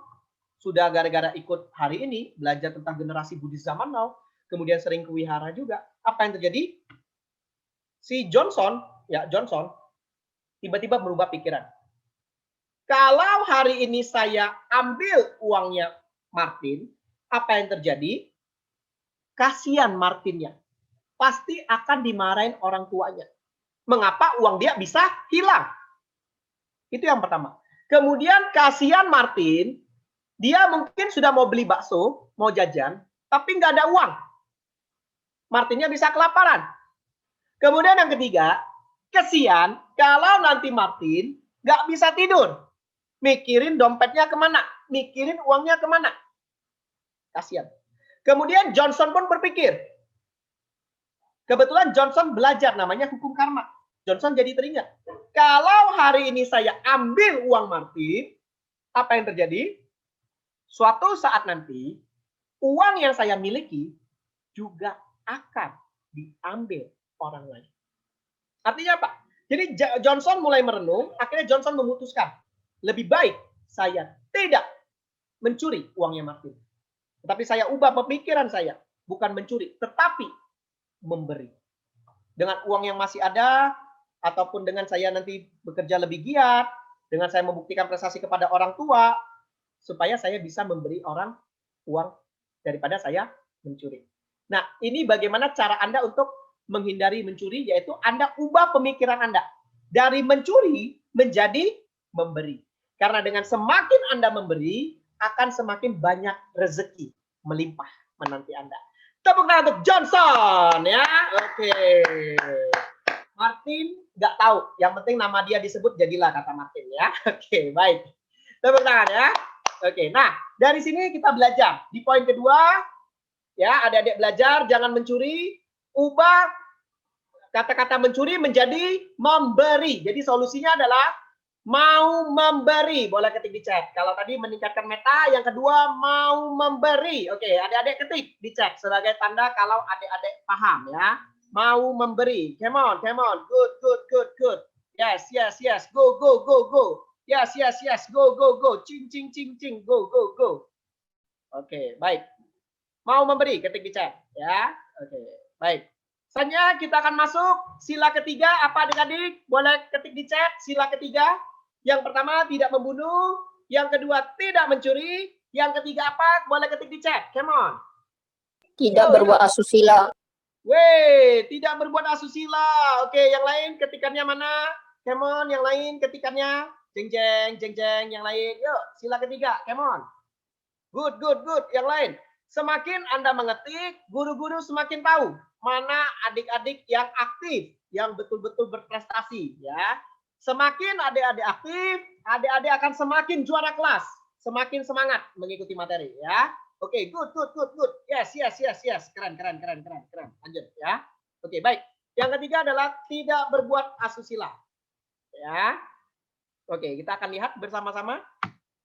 sudah gara-gara ikut hari ini, belajar tentang generasi Buddhis zaman now, kemudian sering ke wihara juga, apa yang terjadi? Si Johnson, tiba-tiba berubah pikiran. Kalau hari ini saya ambil uangnya Martin, apa yang terjadi? Kasihan Martinnya. Pasti akan dimarahin orang tuanya. Mengapa uang dia bisa hilang? Itu yang pertama. Kemudian kasihan Martin, dia mungkin sudah mau beli bakso, mau jajan, tapi nggak ada uang. Martinnya bisa kelaparan. Kemudian yang ketiga, kasihan kalau nanti Martin nggak bisa tidur. Mikirin dompetnya kemana, mikirin uangnya kemana. Kasihan. Kemudian Johnson pun berpikir. Kebetulan Johnson belajar namanya hukum karma. Johnson jadi teringat. Kalau hari ini saya ambil uang Martin, apa yang terjadi? Suatu saat nanti, uang yang saya miliki juga akan diambil orang lain. Artinya apa? Jadi Johnson mulai merenung, akhirnya Johnson memutuskan, lebih baik saya tidak mencuri uangnya Martin. Tetapi saya ubah pemikiran saya, bukan mencuri, tetapi memberi. Dengan uang yang masih ada, ataupun dengan saya nanti bekerja lebih giat, dengan saya membuktikan prestasi kepada orang tua, supaya saya bisa memberi orang uang daripada saya mencuri. Nah, ini bagaimana cara Anda untuk menghindari mencuri, yaitu Anda ubah pemikiran Anda. Dari mencuri menjadi memberi. Karena dengan semakin Anda memberi, akan semakin banyak rezeki melimpah menanti Anda. Tepuk tangan untuk Johnson ya. Oke. Martin nggak tahu, yang penting nama dia disebut jadilah, kata Martin ya. Oke, baik. Tepuk tangan ya. Oke, nah dari sini kita belajar di poin kedua ya, adik-adik belajar jangan mencuri, ubah kata-kata mencuri menjadi memberi. Jadi solusinya adalah mau memberi. Boleh ketik di chat. Kalau tadi meningkatkan meta, yang kedua mau memberi. Oke, adik-adik ketik di chat sebagai tanda kalau adik-adik paham ya. Mau memberi. Come on, come on. Good, good, good, good. Yes, yes, yes. Go, go, go, go. Yes, yes, yes. Go, go, go. Cing, cing, cing, cing. Go, go, go. Oke, baik. Mau memberi, ketik di chat ya. Oke, baik. Selanjutnya kita akan masuk sila ketiga. Apa adik-adik? Boleh ketik di chat sila ketiga. Yang pertama tidak membunuh, yang kedua tidak mencuri, yang ketiga apa? Boleh ketik di chat. Come on. Tidak berbuat asusila. Weh, tidak berbuat asusila. Oke, yang lain ketikannya mana? Come on, yang lain ketikannya. Jeng jeng, jeng jeng, yang lain. Yuk, sila ketiga. Come on. Good, good, good. Yang lain. Semakin Anda mengetik, guru-guru semakin tahu mana adik-adik yang aktif, yang betul-betul berprestasi, ya. Semakin adik-adik aktif, adik-adik akan semakin juara kelas, semakin semangat mengikuti materi, ya. Oke, good, good, good, good. Yes, yes, yes, yes. Keren, keren, keren, keren, keren. Lanjut, ya. Oke, baik. Yang ketiga adalah tidak berbuat asusila, ya. Oke, kita akan lihat bersama-sama.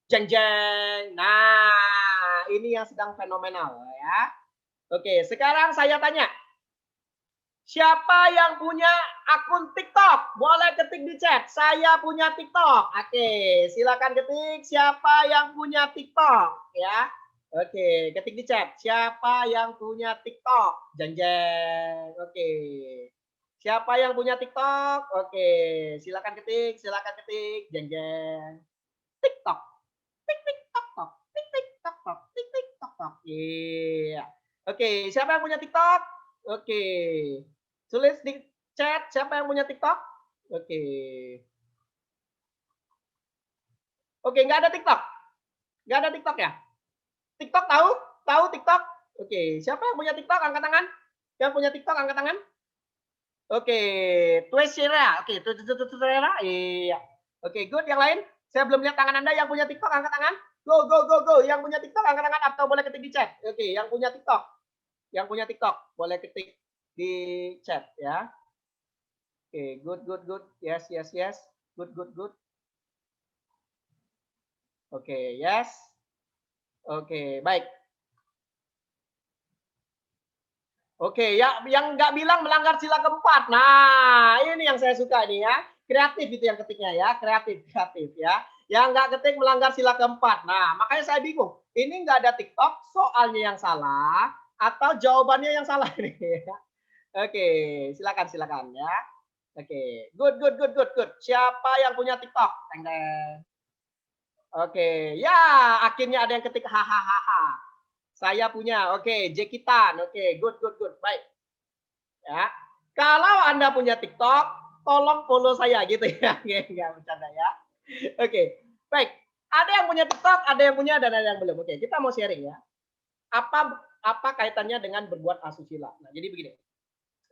Jeng jeng. Nah, ini yang sedang fenomenal, ya. Oke, sekarang saya tanya. Siapa yang punya akun TikTok? Boleh ketik di chat. Saya punya TikTok. Oke, silakan ketik siapa yang punya TikTok, ya. Oke, ketik di chat. Siapa yang punya TikTok? Jeng jeng. Oke. Siapa yang punya TikTok? Oke, silakan ketik, jeng jeng. TikTok. Tik tik tok tok. Tik tik tok tok. Tik tik tok tok. Iya. Oke, siapa yang punya TikTok? Oke. Tulis di chat siapa yang punya TikTok? Oke. Oke, nggak ada TikTok. Nggak ada TikTok ya? TikTok tahu? Tahu TikTok? Oke, siapa yang punya TikTok? Angkat tangan. Yang punya TikTok angkat tangan. Oke, Twesera. Oke, Twesera. Iya. Oke, good. Yang lain? Saya belum lihat tangan Anda yang punya TikTok angkat tangan. Go, go, go, go. Yang punya TikTok angkat tangan atau boleh ketik di chat. Oke, yang punya TikTok. Yang punya TikTok boleh ketik di chat ya. Oke, good, good, good. Yes, yes, yes. Good, good, good. Oke, yes. Oke, baik. Oke, ya yang nggak bilang melanggar sila keempat. Nah, ini yang saya suka nih ya. Kreatif itu yang ketiknya ya, kreatif ya. Yang nggak ketik melanggar sila keempat. Nah, makanya saya bingung. Ini nggak ada TikTok, soalnya yang salah atau jawabannya yang salah nih. Oke, silakan ya. Oke, good. Siapa yang punya TikTok? Teng teng. Oke, ya akhirnya ada yang ketik hahaha. Saya punya. Oke, Jekitan. Oke, good. Baik. Ya. Kalau Anda punya TikTok, tolong follow saya gitu ya. Enggak bercanda ya. Oke, baik. Ada yang punya TikTok, ada yang punya dan ada yang belum. Oke, kita mau sharing ya. Apa kaitannya dengan berbuat asusila? Nah, jadi begini.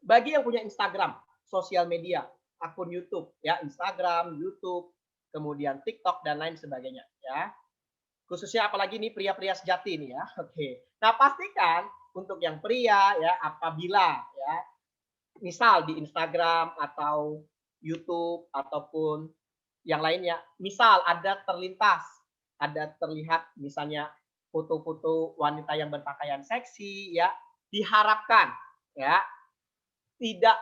Bagi yang punya Instagram, sosial media, akun YouTube, ya, Instagram, YouTube, kemudian TikTok dan lain sebagainya, ya. Khususnya apalagi nih pria-pria sejati nih ya. Oke. Nah, pastikan untuk yang pria ya, apabila ya, misal di Instagram atau YouTube ataupun yang lainnya, misal ada terlihat misalnya foto-foto wanita yang berpakaian seksi ya, diharapkan ya tidak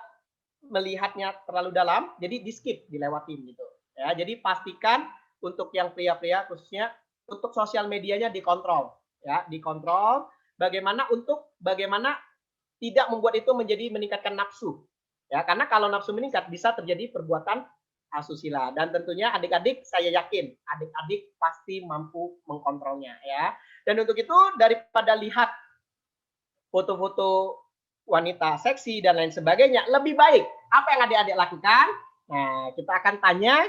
melihatnya terlalu dalam, jadi di skip, dilewatin gitu ya. Jadi pastikan untuk yang pria-pria khususnya untuk sosial medianya dikontrol ya, dikontrol bagaimana tidak membuat itu menjadi meningkatkan nafsu ya, karena kalau nafsu meningkat bisa terjadi perbuatan asusila. Dan tentunya adik-adik saya yakin adik-adik pasti mampu mengkontrolnya ya. Dan untuk itu daripada lihat foto-foto wanita seksi dan lain sebagainya, lebih baik apa yang adik-adik lakukan? Nah, kita akan tanya.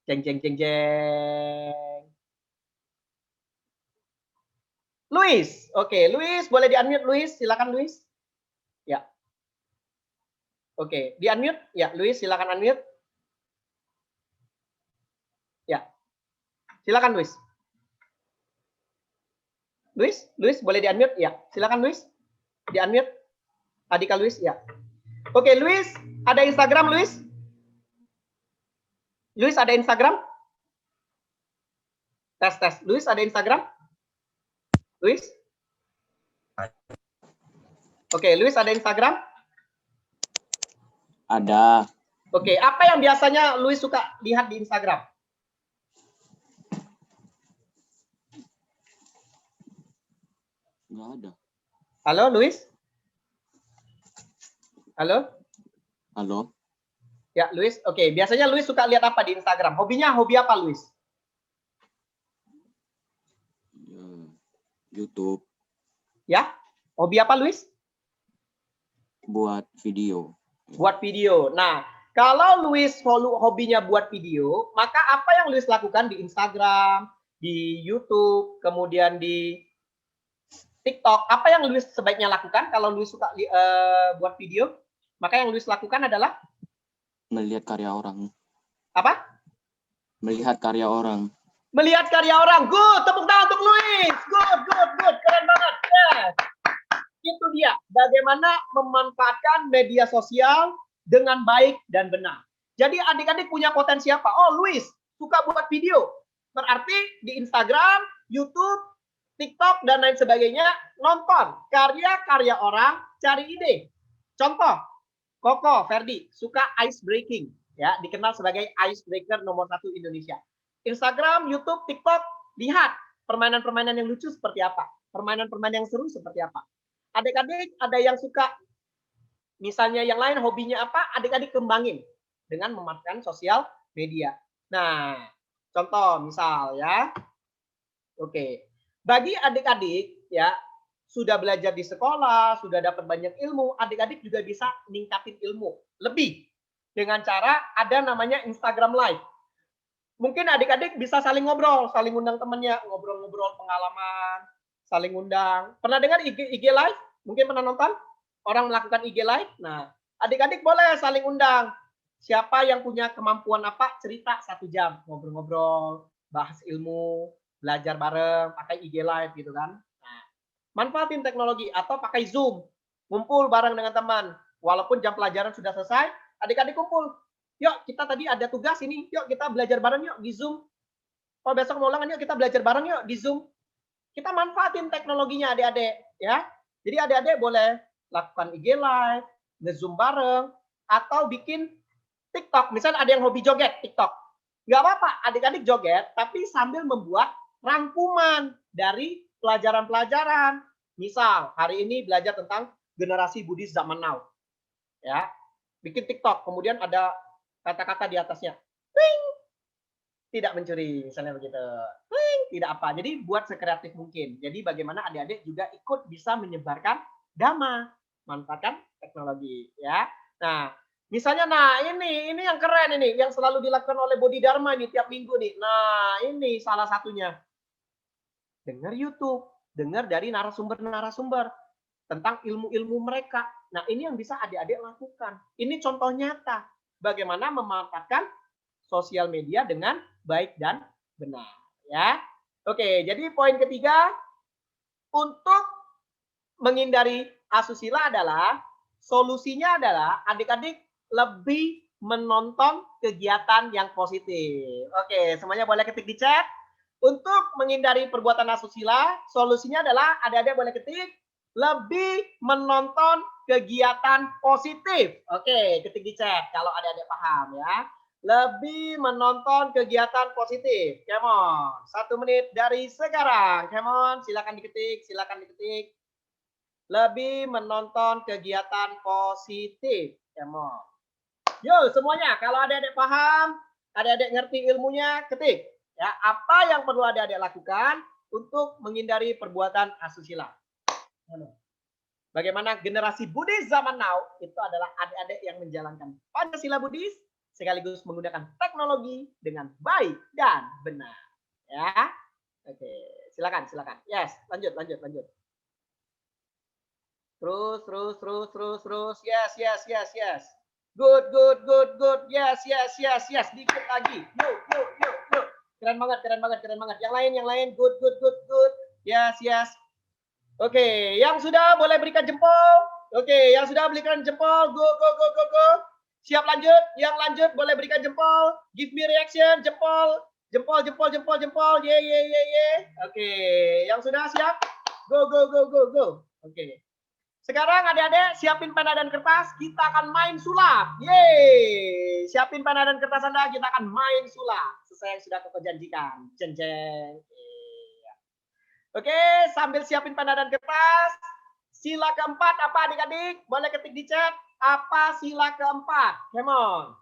Jeng. Luis, oke, Luis boleh di-unmute Luis, silakan Luis. Ya. Oke, di-unmute ya, Luis silakan unmute. Ya. Silakan Luis. Luis boleh di-unmute? Ya. Silakan Luis. Di-unmute. Adika Luis ya. Oke, Luis, ada Instagram Luis? Luis ada Instagram? Tes. Luis ada Instagram? Luis? Oke, Luis ada Instagram? Ada. Oke, apa yang biasanya Luis suka lihat di Instagram? Nggak ada. Halo, Luis? Halo? Halo. Ya, Luis. Oke, biasanya Luis suka lihat apa di Instagram? Hobi apa, Luis? YouTube. Ya? Hobi apa, Luis? Buat video. Buat video. Nah, kalau Luis hobinya buat video, maka apa yang Luis lakukan di Instagram, di YouTube, kemudian di TikTok, apa yang Luis sebaiknya lakukan kalau Luis suka buat video? Maka yang Luis lakukan adalah Melihat karya orang. apa? Melihat karya orang. Melihat karya orang. Good, tepuk tangan untuk Luis. Good. Keren banget. Yes. Itu dia. Bagaimana memanfaatkan media sosial dengan baik dan benar. Jadi adik-adik punya potensi apa? Oh, Luis suka buat video. Berarti di Instagram, YouTube, TikTok, dan lain sebagainya, nonton karya-karya orang, cari ide. Contoh, Koko Ferdi suka ice breaking, ya, dikenal sebagai icebreaker nomor 1 Indonesia. Instagram, YouTube, TikTok, lihat permainan-permainan yang lucu seperti apa, permainan-permainan yang seru seperti apa. Adik-adik ada yang suka, misalnya yang lain hobinya apa, adik-adik kembangin dengan memanfaatkan sosial media. Nah, contoh misal ya, oke, bagi adik-adik ya, sudah belajar di sekolah, sudah dapat banyak ilmu, adik-adik juga bisa ningkatin ilmu lebih dengan cara ada namanya Instagram Live. Mungkin adik-adik bisa saling ngobrol, saling undang temannya, ngobrol-ngobrol pengalaman, saling undang. Pernah dengar IG Live? Mungkin pernah nonton? Orang melakukan IG Live? Nah, adik-adik boleh saling undang. Siapa yang punya kemampuan apa, cerita 1 jam. Ngobrol-ngobrol, bahas ilmu, belajar bareng, pakai IG Live gitu kan. Manfaatin teknologi atau pakai Zoom, ngumpul bareng dengan teman. Walaupun jam pelajaran sudah selesai, adik-adik kumpul. Yuk, kita tadi ada tugas ini. Yuk, kita belajar bareng yuk di Zoom. Oh, besok mau ulangan yuk, kita belajar bareng yuk di Zoom. Kita manfaatin teknologinya adik-adik, ya. Jadi adik-adik boleh lakukan IG Live, nge-Zoom bareng, atau bikin TikTok. Misalnya ada yang hobi joget, TikTok. Nggak apa-apa, adik-adik joget, tapi sambil membuat rangkuman dari pelajaran-pelajaran. Misal, hari ini belajar tentang generasi Buddhis zaman now. Ya, bikin TikTok, kemudian ada kata-kata di atasnya. Ping! Tidak mencuri, misalnya begitu. Ping! Tidak apa. Jadi buat sekreatif mungkin. Jadi bagaimana adik-adik juga ikut bisa menyebarkan dhamma, manfaatkan teknologi, ya. Nah, misalnya, nah ini yang keren ini, yang selalu dilakukan oleh Bodhidharma nih tiap minggu nih. Nah, ini salah satunya. Dengar YouTube, dengar dari narasumber-narasumber tentang ilmu-ilmu mereka. Nah, ini yang bisa adik-adik lakukan. Ini contoh nyata bagaimana memanfaatkan sosial media dengan baik dan benar, ya. Oke, jadi poin ketiga untuk menghindari asusila adalah solusinya adalah adik-adik lebih menonton kegiatan yang positif. Oke, semuanya boleh ketik di chat. Untuk menghindari perbuatan asusila, solusinya adalah adik-adik boleh ketik lebih menonton kegiatan positif. Oke, ketik di chat kalau adik-adik paham ya. Lebih menonton kegiatan positif. Come on. 1 menit dari sekarang. Come on, silakan diketik, silakan diketik. Lebih menonton kegiatan positif. Come on. Yo, semuanya. Kalau adik-adik paham, adik-adik ngerti ilmunya, ketik. Ya, apa yang perlu adik-adik lakukan untuk menghindari perbuatan asusila? Bagaimana generasi Buddhis zaman now itu adalah adik-adik yang menjalankan Pancasila Buddhis sekaligus menggunakan teknologi dengan baik dan benar. Ya, oke, silakan. Yes, lanjut. Terus. Yes. Good. Yes. Dikit lagi. Yuk. Keren banget. Yang lain. Good. Yes. Oke, yang sudah boleh berikan jempol. Oke, yang sudah berikan jempol. Go. Siap lanjut. Yang lanjut boleh berikan jempol. Give me reaction. Jempol. Ye. Oke, yang sudah siap. Go. Oke. Sekarang adik-adik siapin pena dan kertas, kita akan main sulap. Yeay! Siapin pena dan kertas Anda, kita akan main sulap. Sesuai yang sudah Koko janjikan. Jeng. Oke, sambil siapin pena dan kertas, sila keempat apa adik-adik? Boleh ketik di chat. Apa sila keempat? Come on.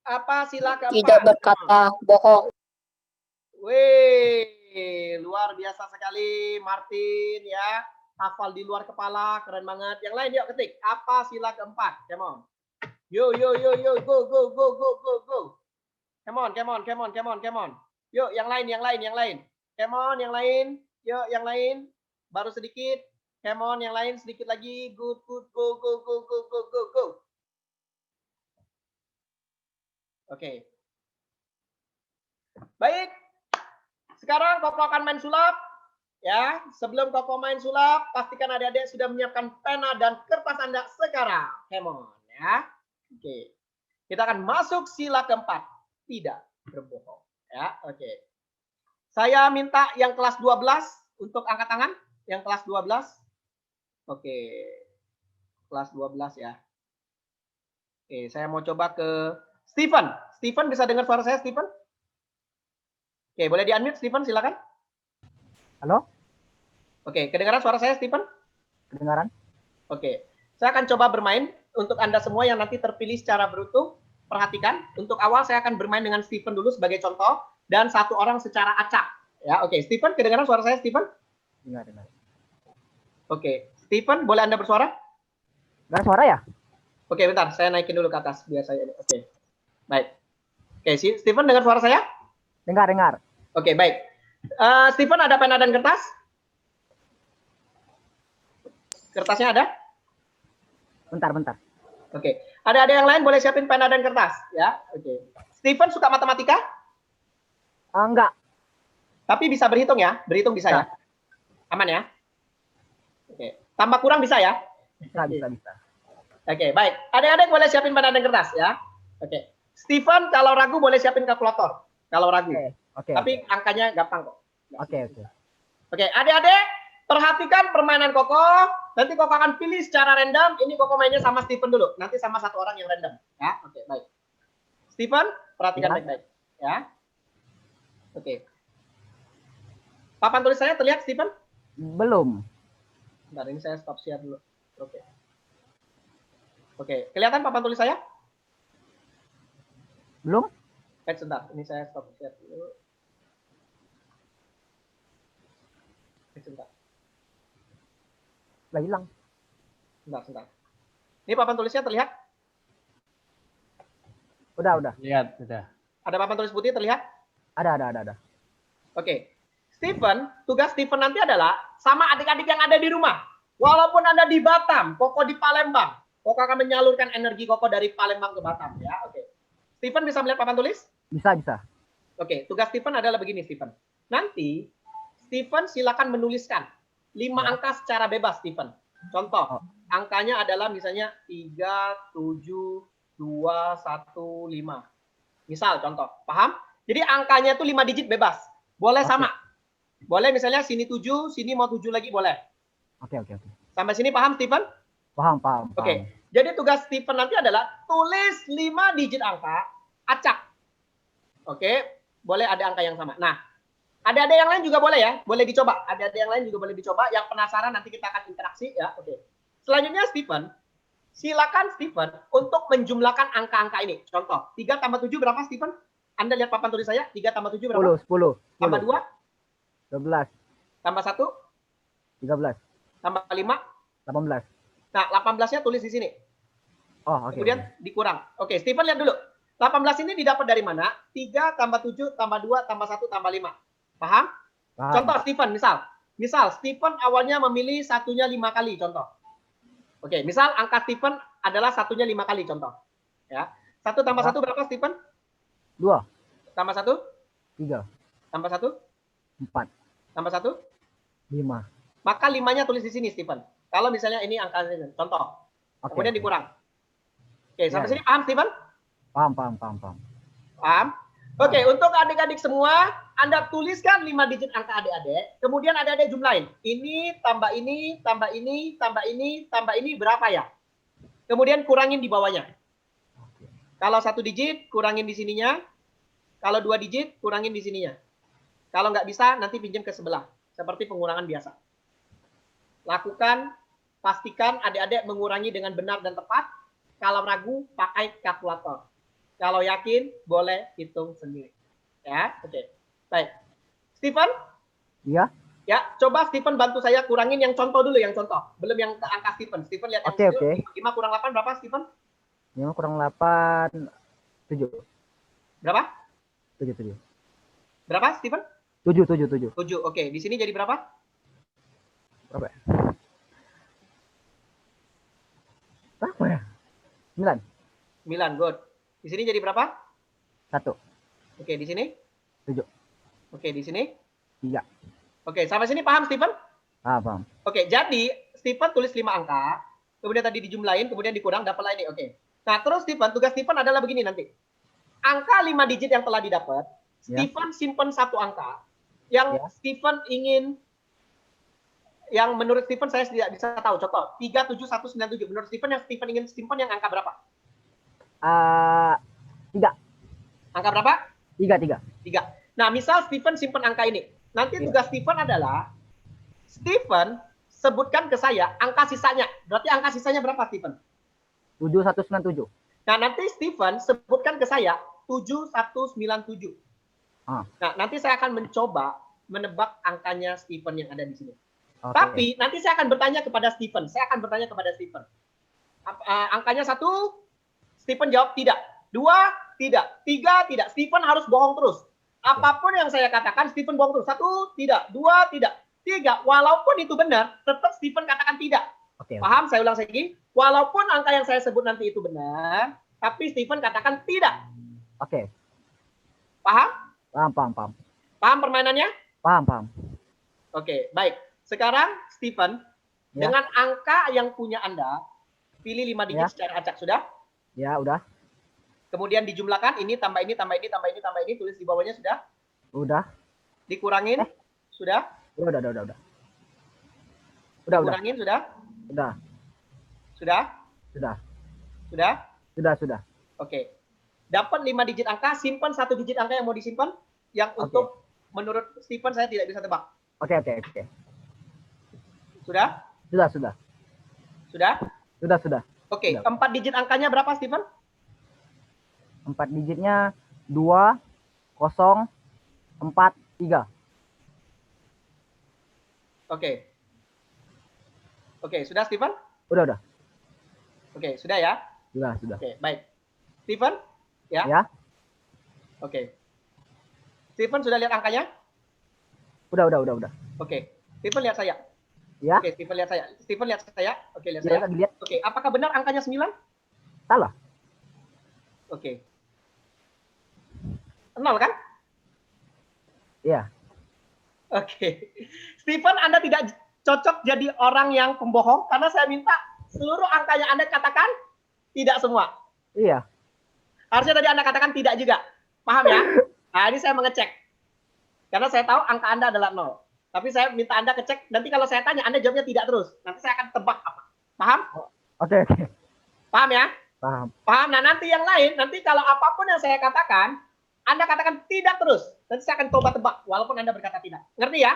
Apa sila keempat? Tidak berkata bohong. Wih, luar biasa sekali Martin ya. Hafal di luar kepala, keren banget. Yang lain yuk ketik. Apa sila keempat? Come on. Yo, go. Come on. Yuk, yang lain. Come on, yang lain. Yuk, yang lain. Baru sedikit. Come on, yang lain sedikit lagi. Good. Go. Oke. Baik. Sekarang Koko akan main sulap. Ya, sebelum Koko main sulap, pastikan adik-adik sudah menyiapkan pena dan kertas Anda sekarang. Come on, ya. Oke. Kita akan masuk sila keempat. Tidak berbohong. Ya, oke. Saya minta yang kelas 12 untuk angkat tangan. Yang kelas 12. Oke. Kelas 12 ya. Oke, saya mau coba ke Steven. Steven bisa dengar suara saya, Steven? Oke, boleh di-unmute, Steven, silakan. Halo? Oke, kedengaran suara saya, Steven? Kedengaran? Oke, saya akan coba bermain untuk Anda semua yang nanti terpilih secara berutuh. Perhatikan, untuk awal saya akan bermain dengan Steven dulu sebagai contoh, dan satu orang secara acak. Ya, oke, Steven, kedengaran suara saya, Steven? Dengar. Oke, Steven, boleh Anda bersuara? Dengar suara ya? Oke, bentar, saya naikin dulu ke atas biar saya. Oke, baik. Oke, Steven, dengar suara saya? Dengar. Oke, baik. Steven, ada pena dan kertas? Kertasnya ada? Bentar. Oke. Ada yang lain boleh siapin pena dan kertas, ya? Oke. Steven suka matematika? Enggak. Tapi bisa berhitung ya? Berhitung bisa ya? Aman ya? Oke. Tambah kurang bisa ya? Bisa. Oke, baik. Adik-adik boleh siapin pena dan kertas ya? Oke. Steven kalau ragu boleh siapin kalkulator. Kalau ragu. Oke. Tapi angkanya gampang kok. Oke. Oke, adik-adik perhatikan permainan Koko. Nanti Koko akan pilih secara random. Ini Koko mainnya sama Steven dulu. Nanti sama satu orang yang random. Ya, oke, baik. Steven, Perhatikan Ya. baik-baik. Ya. Oke. Papan tulis saya terlihat, Stephen? Belum. Bentar, ini saya stop share dulu. Oke. Oke, kelihatan papan tulis saya? Belum? Sebentar, ini saya stop share dulu. Sebentar, Lah hilang. sebentar. Ini papan tulisnya terlihat? Udah. Lihat, sudah. Ada papan tulis putih terlihat? Ada. Oke. Stephen, tugas Stephen nanti adalah sama adik-adik yang ada di rumah. Walaupun Anda di Batam, Koko di Palembang, Koko akan menyalurkan energi Koko dari Palembang ke Batam. Ya, oke. Stephen bisa melihat papan tulis? Bisa. Oke, tugas Stephen adalah begini, Stephen. Nanti, Stephen silakan menuliskan 5 angka secara bebas, Stephen. Contoh, angkanya adalah misalnya 3, 7, 2, 1, 5. Misal, contoh. Paham? Jadi angkanya itu 5 digit bebas. Boleh sama. Boleh misalnya sini 7, sini mau 7 lagi boleh. Oke. Sampai sini paham, Stephen? Paham. Oke. Jadi tugas Stephen nanti adalah tulis 5 digit angka, acak. Oke, boleh ada angka yang sama. Nah, ada yang lain juga boleh ya, boleh dicoba. Ada yang lain juga boleh dicoba. Yang penasaran nanti kita akan interaksi ya. Oke. Selanjutnya Stephen, silakan Stephen untuk menjumlahkan angka-angka ini. Contoh, 3 tambah 7 berapa Stephen? Anda lihat papan tulis saya, 3 tambah 7 berapa? 10. Tambah 2, 12. tambah 1, 13. tambah 5. 18. Nah, 18-nya tulis di sini. Oh, oke. Kemudian dikurang. Oke, Stephen lihat dulu. 18 ini didapat dari mana? 3 tambah 7 tambah 2 tambah 1 tambah 5. Paham? Contoh Stephen, misal Stephen awalnya memilih satunya 5 kali, contoh. Oke, misal angka Stephen adalah satunya 5 kali, contoh. Ya. 1 tambah 1 berapa Stephen? 2. Tambah 1? 3. Tambah 1? 4. Tambah 1? 5. Maka 5-nya tulis di sini, Stephen. Kalau misalnya ini angka ini, contoh. Kemudian dikurang. Oke, sampai sini paham, Stephen? Paham. Paham? Oke, untuk adik-adik semua, Anda tuliskan 5 digit angka adik-adik, kemudian adik-adik jumlahin. Ini, tambah ini, tambah ini, tambah ini, tambah ini, berapa ya? Kemudian kurangin di bawahnya. Kalau 1 digit, kurangin di sininya. Kalau 2 digit, kurangin di sininya. Kalau nggak bisa, nanti pinjam ke sebelah. Seperti pengurangan biasa. Lakukan, pastikan adik-adik mengurangi dengan benar dan tepat. Kalau ragu, pakai kalkulator. Kalau yakin, boleh hitung sendiri. Ya, oke. Baik. Stephen? Iya. Ya, coba Stephen bantu saya kurangin yang contoh dulu, yang contoh. Belum yang angka Stephen. Stephen lihat yang Oke. 5 kurang 8 berapa, Stephen? 5 kurang 8, 7. Berapa? 7. Berapa, Stephen? 7. 7. Oke, di sini jadi berapa? Berapa ya? Berapa ya? 9. 9, good. Di sini jadi berapa? 1. Oke, di sini? 7. Oke, di sini? 3. Oke, sampai sini paham, Stephen? Paham. Oke, jadi Stephen tulis 5 angka, kemudian tadi dijumlahin, kemudian dikurang, dapatlah ini. Oke. Nah, terus Stephen, tugas Stephen adalah begini nanti. Angka 5 digit yang telah didapat, Stephen simpan 1 angka yang Stephen ingin, yang menurut Stephen saya tidak bisa tahu. Contoh, 37197. Menurut Stephen, yang Stephen ingin simpan yang angka berapa? 3. Angka berapa? 3. Nah, misal Stephen simpan angka ini. Nanti tugas Stephen adalah, Stephen sebutkan ke saya angka sisanya. Berarti angka sisanya berapa, Stephen? 7197. Nah, nanti Stephen sebutkan ke saya 7197. Nah, nanti saya akan mencoba menebak angkanya Stephen yang ada di sini. Tapi nanti saya akan bertanya kepada Stephen. Angkanya 1, Stephen jawab tidak. 2, tidak. 3, tidak. Stephen harus bohong terus. Apapun yang saya katakan, Stephen bohong terus. 1, tidak. 2, tidak. 3, walaupun itu benar, tetap Stephen katakan tidak. Paham? Saya ulang lagi. Walaupun angka yang saya sebut nanti itu benar, tapi Stephen katakan tidak. Paham? Paham. Paham permainannya? Paham. Oke, baik. Sekarang Stephen, dengan angka yang punya Anda, pilih 5 digit secara acak. Sudah? Ya, udah. Kemudian dijumlahkan, ini tambah ini, tambah ini, tambah ini, tambah ini, tulis di bawahnya. Sudah? Udah. Dikurangin? Sudah? Udah. Dikurangin? Sudah? Sudah. Sudah? Sudah? Sudah. Oke. dapat 5 digit angka, simpan 1 digit angka yang mau disimpan, yang untuk menurut Stephen saya tidak bisa tebak. Oke. Sudah? Sudah. Sudah? Oke, 4 digit angkanya berapa, Stephen? 4 digitnya 2, 0, 4, 3. Oke, sudah, Stephen? Udah. Oke, sudah ya? Sudah. Oke, baik. Stephen? Ya? Ya. Oke. Stephen sudah lihat angkanya? Udah. Oke. Stephen lihat saya. Ya. Oke, Stephen lihat saya. Oke, lihat Ya, saya. lihat. Oke, apakah benar angkanya 9? Salah. Oke. 0 kan? Iya. Oke. Stephen, Anda tidak cocok jadi orang yang pembohong karena saya minta seluruh angkanya Anda katakan tidak semua. Iya. Harusnya tadi Anda katakan tidak juga. Paham ya? Nah, ini saya mengecek. Karena saya tahu angka Anda adalah 0. Tapi saya minta Anda kecek. Nanti kalau saya tanya, Anda jawabnya tidak terus. Nanti saya akan tebak apa. Paham? Oke. Paham ya? Paham. Nah, nanti yang lain, nanti kalau apapun yang saya katakan, Anda katakan tidak terus. Nanti saya akan coba tebak, walaupun Anda berkata tidak. Ngerti ya?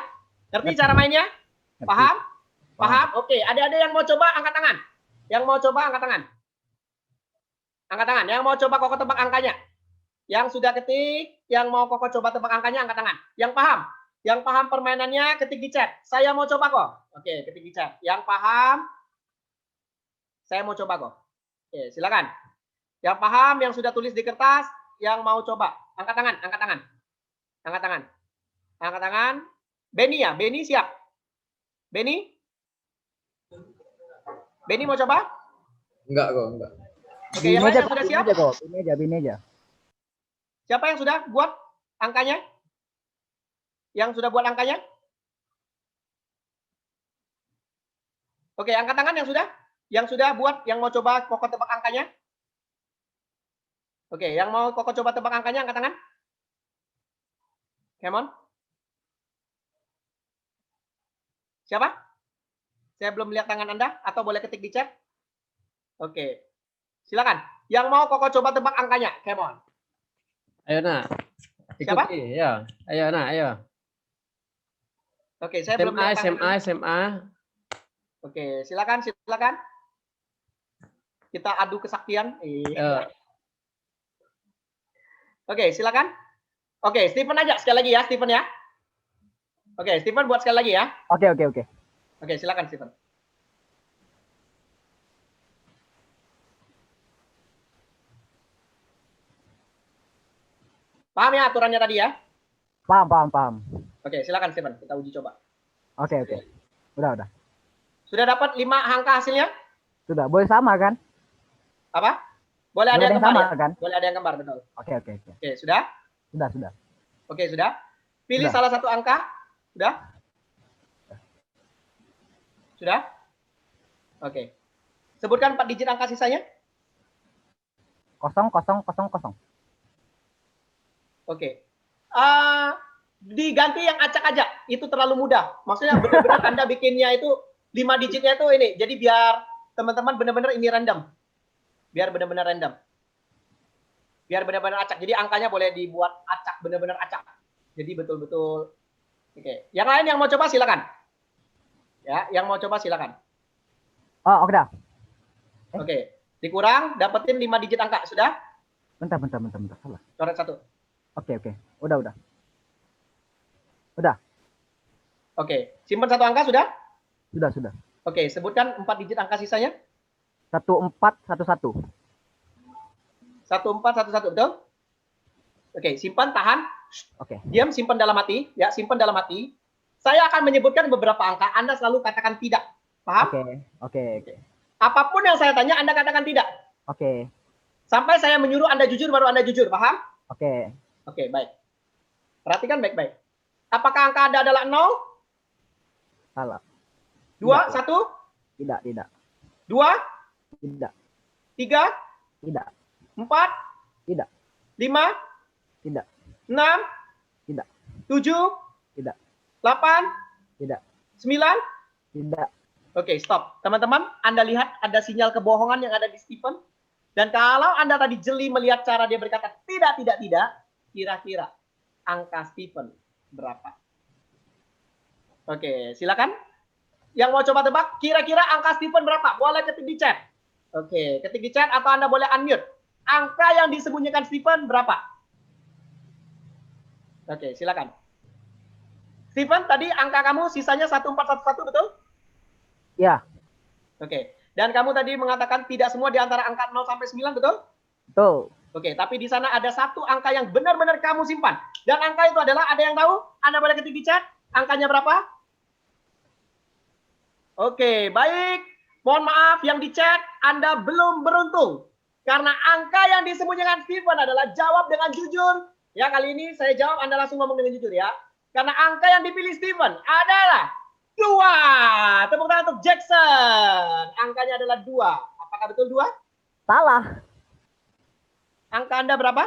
Ngerti cara mainnya? Paham? Oke, ada yang mau coba angkat tangan. Yang mau coba angkat tangan. Angkat tangan. Yang mau coba Koko tebak angkanya. Yang sudah ketik, yang mau Koko coba tebak angkanya, angkat tangan. Yang paham permainannya, ketik di chat. Saya mau coba kok. Oke, ketik di chat. Yang paham, saya mau coba kok. Oke, silakan. Yang paham, yang sudah tulis di kertas, yang mau coba. Angkat tangan. Benny ya? Benny siap? Benny mau coba? Enggak. Oke, yang lain yang sudah siap? Bini aja. Siapa yang sudah buat angkanya? Oke, angkat tangan yang sudah? Yang sudah buat, yang mau coba Koko tebak angkanya? Oke, yang mau Koko coba tebak angkanya, angkat tangan. Come on. Siapa? Saya belum lihat tangan Anda, atau boleh ketik di chat? Oke. Silakan. Yang mau Koko coba tebak angkanya, come on. Ayo nak. Siapa? Ya. Ayo nak, ayo. Oke, saya belum lihat tangan. SMA. Oke, silakan. Kita adu kesaktian. Oke, silakan. Oke, Stephen aja sekali lagi ya, Stephen ya. Oke, Stephen buat sekali lagi ya. Oke. Oke, silakan Stephen. Paham ya aturannya tadi ya? Paham. Oke, silakan Stephen, kita uji coba. Oke. Udah. Sudah dapat 5 angka hasilnya? Sudah. Boleh sama kan? Apa? Boleh ada yang sama kembar ya? kan? Boleh ada yang kembar, betul. Oke. Oke, sudah? Sudah. Oke, sudah. Pilih Sudah. salah satu angka. Sudah? Oke. Sebutkan 4 digit angka sisanya. 0. Oke. Diganti yang acak aja. Itu terlalu mudah. Maksudnya benar-benar Anda bikinnya itu 5 digitnya itu ini. Jadi biar teman-teman benar-benar ini random. Biar benar-benar acak. Jadi angkanya boleh dibuat acak, benar-benar acak. Jadi betul-betul. Oke. Yang lain yang mau coba silakan. Ya, yang mau coba silakan. Oh, oke dah. Oke. Dikurang, dapetin 5 digit angka. Sudah? Bentar. Salah. Coret 1. Oke. Udah. Oke. Simpan 1 angka sudah? Sudah. Oke, sebutkan 4 digit angka sisanya. 1411. 1411, betul? Oke, simpan, tahan. Oke. Diam, simpan dalam hati. Ya, simpan dalam hati. Saya akan menyebutkan beberapa angka. Anda selalu katakan tidak. Paham? Oke. Apapun yang saya tanya, Anda katakan tidak. Oke. Sampai saya menyuruh Anda jujur, baru Anda jujur. Paham? Oke. Oke, baik. Perhatikan baik-baik. Apakah angka Anda adalah 0? Salah. 2, 1? Tidak. 2? Tidak. 3? Tidak. 4? Tidak. 5? Tidak. 6? Tidak. 7? Tidak. 8? Tidak. 9? Tidak. Oke, stop. Teman-teman, Anda lihat ada sinyal kebohongan yang ada di Stephen? Dan kalau Anda tadi jeli melihat cara dia berkata tidak, kira-kira angka Stephen berapa? Oke, silakan. Yang mau coba tebak, kira-kira angka Stephen berapa? Boleh ketik di chat. Oke, ketik di chat atau Anda boleh unmute. Angka yang disembunyikan Stephen berapa? Oke, silakan. Stephen, tadi angka kamu sisanya 1411, betul? Ya, Oke. Dan kamu tadi mengatakan tidak semua di antara angka 0 sampai 9, betul? betul. Oke, tapi di sana ada satu angka yang benar-benar kamu simpan. Dan angka itu adalah, ada yang tahu? Anda boleh ketik di chat, angkanya berapa? Oke, baik. Mohon maaf yang di chat, Anda belum beruntung. Karena angka yang disembunyikan Stephen adalah jawab dengan jujur. Ya, kali ini saya jawab, Anda langsung ngomong dengan jujur ya. Karena angka yang dipilih Stephen adalah 2. Tepuk tangan untuk Jackson. Angkanya adalah 2. Apakah betul 2? Salah. Angka Anda berapa?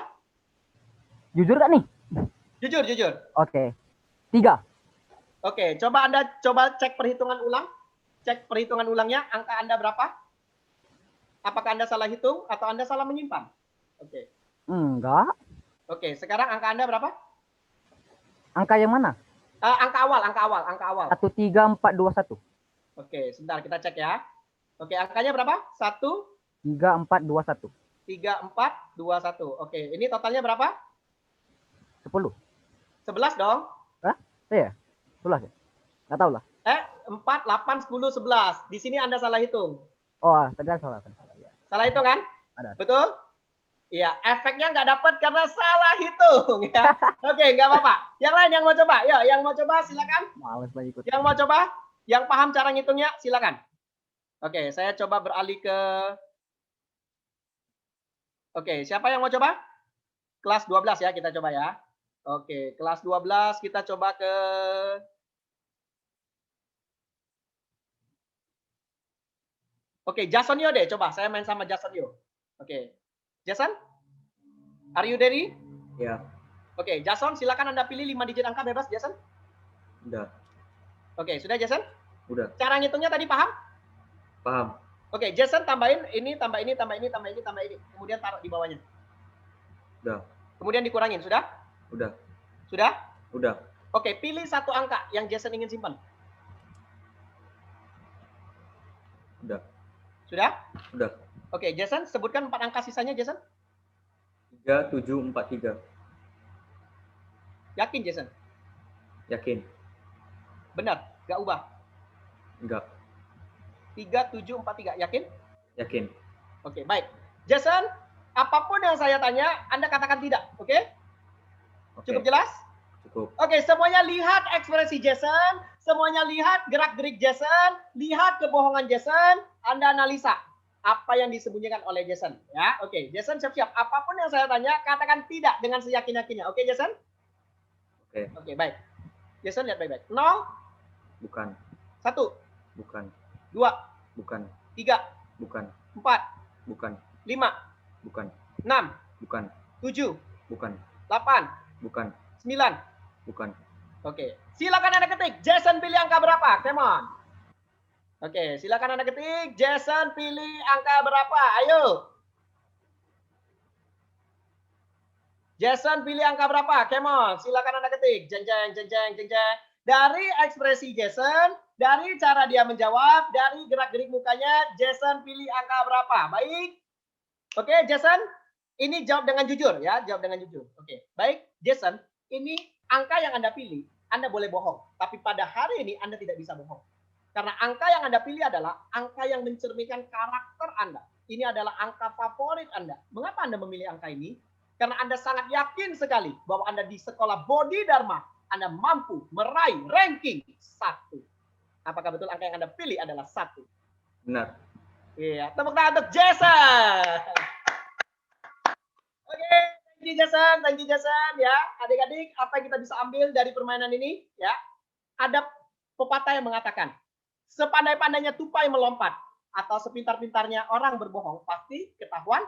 Jujur gak nih? Jujur. Oke. 3. Oke, coba Anda cek perhitungan ulang. Cek perhitungan ulangnya, angka Anda berapa? Apakah Anda salah hitung atau Anda salah menyimpan? Oke. Enggak. Oke, sekarang angka Anda berapa? Angka yang mana? Angka awal. 13421. Oke, sebentar kita cek ya. Oke, angkanya berapa? 3421. 3421. Oke, ini totalnya berapa? 10. 11 dong. Hah? Iya. 11 ya? Nggak tahu lah. 4, 8, 10, 11. Di sini Anda salah hitung. Oh, tadi salah. Ya. Salah hitung kan? Ada. Betul? Iya, efeknya nggak dapat karena salah hitung. Ya. Oke, nggak apa-apa. Yang lain yang mau coba? Yuk, yang mau coba silakan. Males banget ikut. Yang mau coba? Yang paham cara ngitungnya silakan. Oke, saya coba beralih ke... Oke, siapa yang mau coba? Kelas 12 ya, kita coba ya. Oke, kelas 12 kita coba ke... Oke, Jason Yo deh, coba. Saya main sama Jason Yo. Oke. Jason? Are you ready? Ya, Oke, Jason, silakan Anda pilih 5 digit angka bebas, Jason. udah. Oke, sudah Jason? Udah. Cara ngitungnya tadi paham? Paham. Oke, Jason tambahin ini, tambah ini. Kemudian taruh di bawahnya. Udah. Kemudian dikurangin, sudah? Udah. Sudah? Udah. Oke, pilih satu angka yang Jason ingin simpan. Udah. Sudah? Udah. Oke, Jason, sebutkan 4 angka sisanya, Jason. 3743. Yakin, Jason? Yakin? Benar, nggak ubah. Enggak. 3743, yakin? Yakin. Oke, baik. Jason, apapun yang saya tanya, Anda katakan tidak, oke? Oke. Cukup jelas? Cukup. Oke, semuanya lihat ekspresi Jason, semuanya lihat gerak-gerik Jason, lihat kebohongan Jason, Anda analisa apa yang disembunyikan oleh Jason, ya. Oke, Jason siap-siap. Apapun yang saya tanya, katakan tidak dengan seyakin-yakinnya. Oke, Jason? Oke. Oke, baik. Jason lihat baik-baik. 0, Bukan. 1, Bukan. 2, Bukan. 3, Bukan. 4, Bukan. 5, Bukan. 6, Bukan. 7, Bukan. 8, Bukan. 9. Bukan. Oke, silakan Anda ketik. Jason pilih angka berapa? Come on. Oke, silakan Anda ketik. Jason pilih angka berapa? Ayo. Jason pilih angka berapa? Come on. Silakan Anda ketik. Jeng. Dari ekspresi Jason, dari cara dia menjawab, dari gerak-gerik mukanya, Jason pilih angka berapa? Baik. Oke, Jason, ini jawab dengan jujur ya, jawab dengan jujur. Oke, baik. Jason, ini angka yang Anda pilih, Anda boleh bohong. Tapi pada hari ini Anda tidak bisa bohong. Karena angka yang Anda pilih adalah angka yang mencerminkan karakter Anda. Ini adalah angka favorit Anda. Mengapa Anda memilih angka ini? Karena Anda sangat yakin sekali bahwa Anda di sekolah Bodhi Dharma, Anda mampu meraih ranking 1. Apakah betul angka yang Anda pilih adalah 1? Benar. Iya, tepuk tangan untuk Jason. Oke, thank you Jason ya. Adik-adik, apa yang kita bisa ambil dari permainan ini ya? Ada pepatah yang mengatakan, sepandai-pandainya tupai melompat atau sepintar-pintarnya orang berbohong pasti ketahuan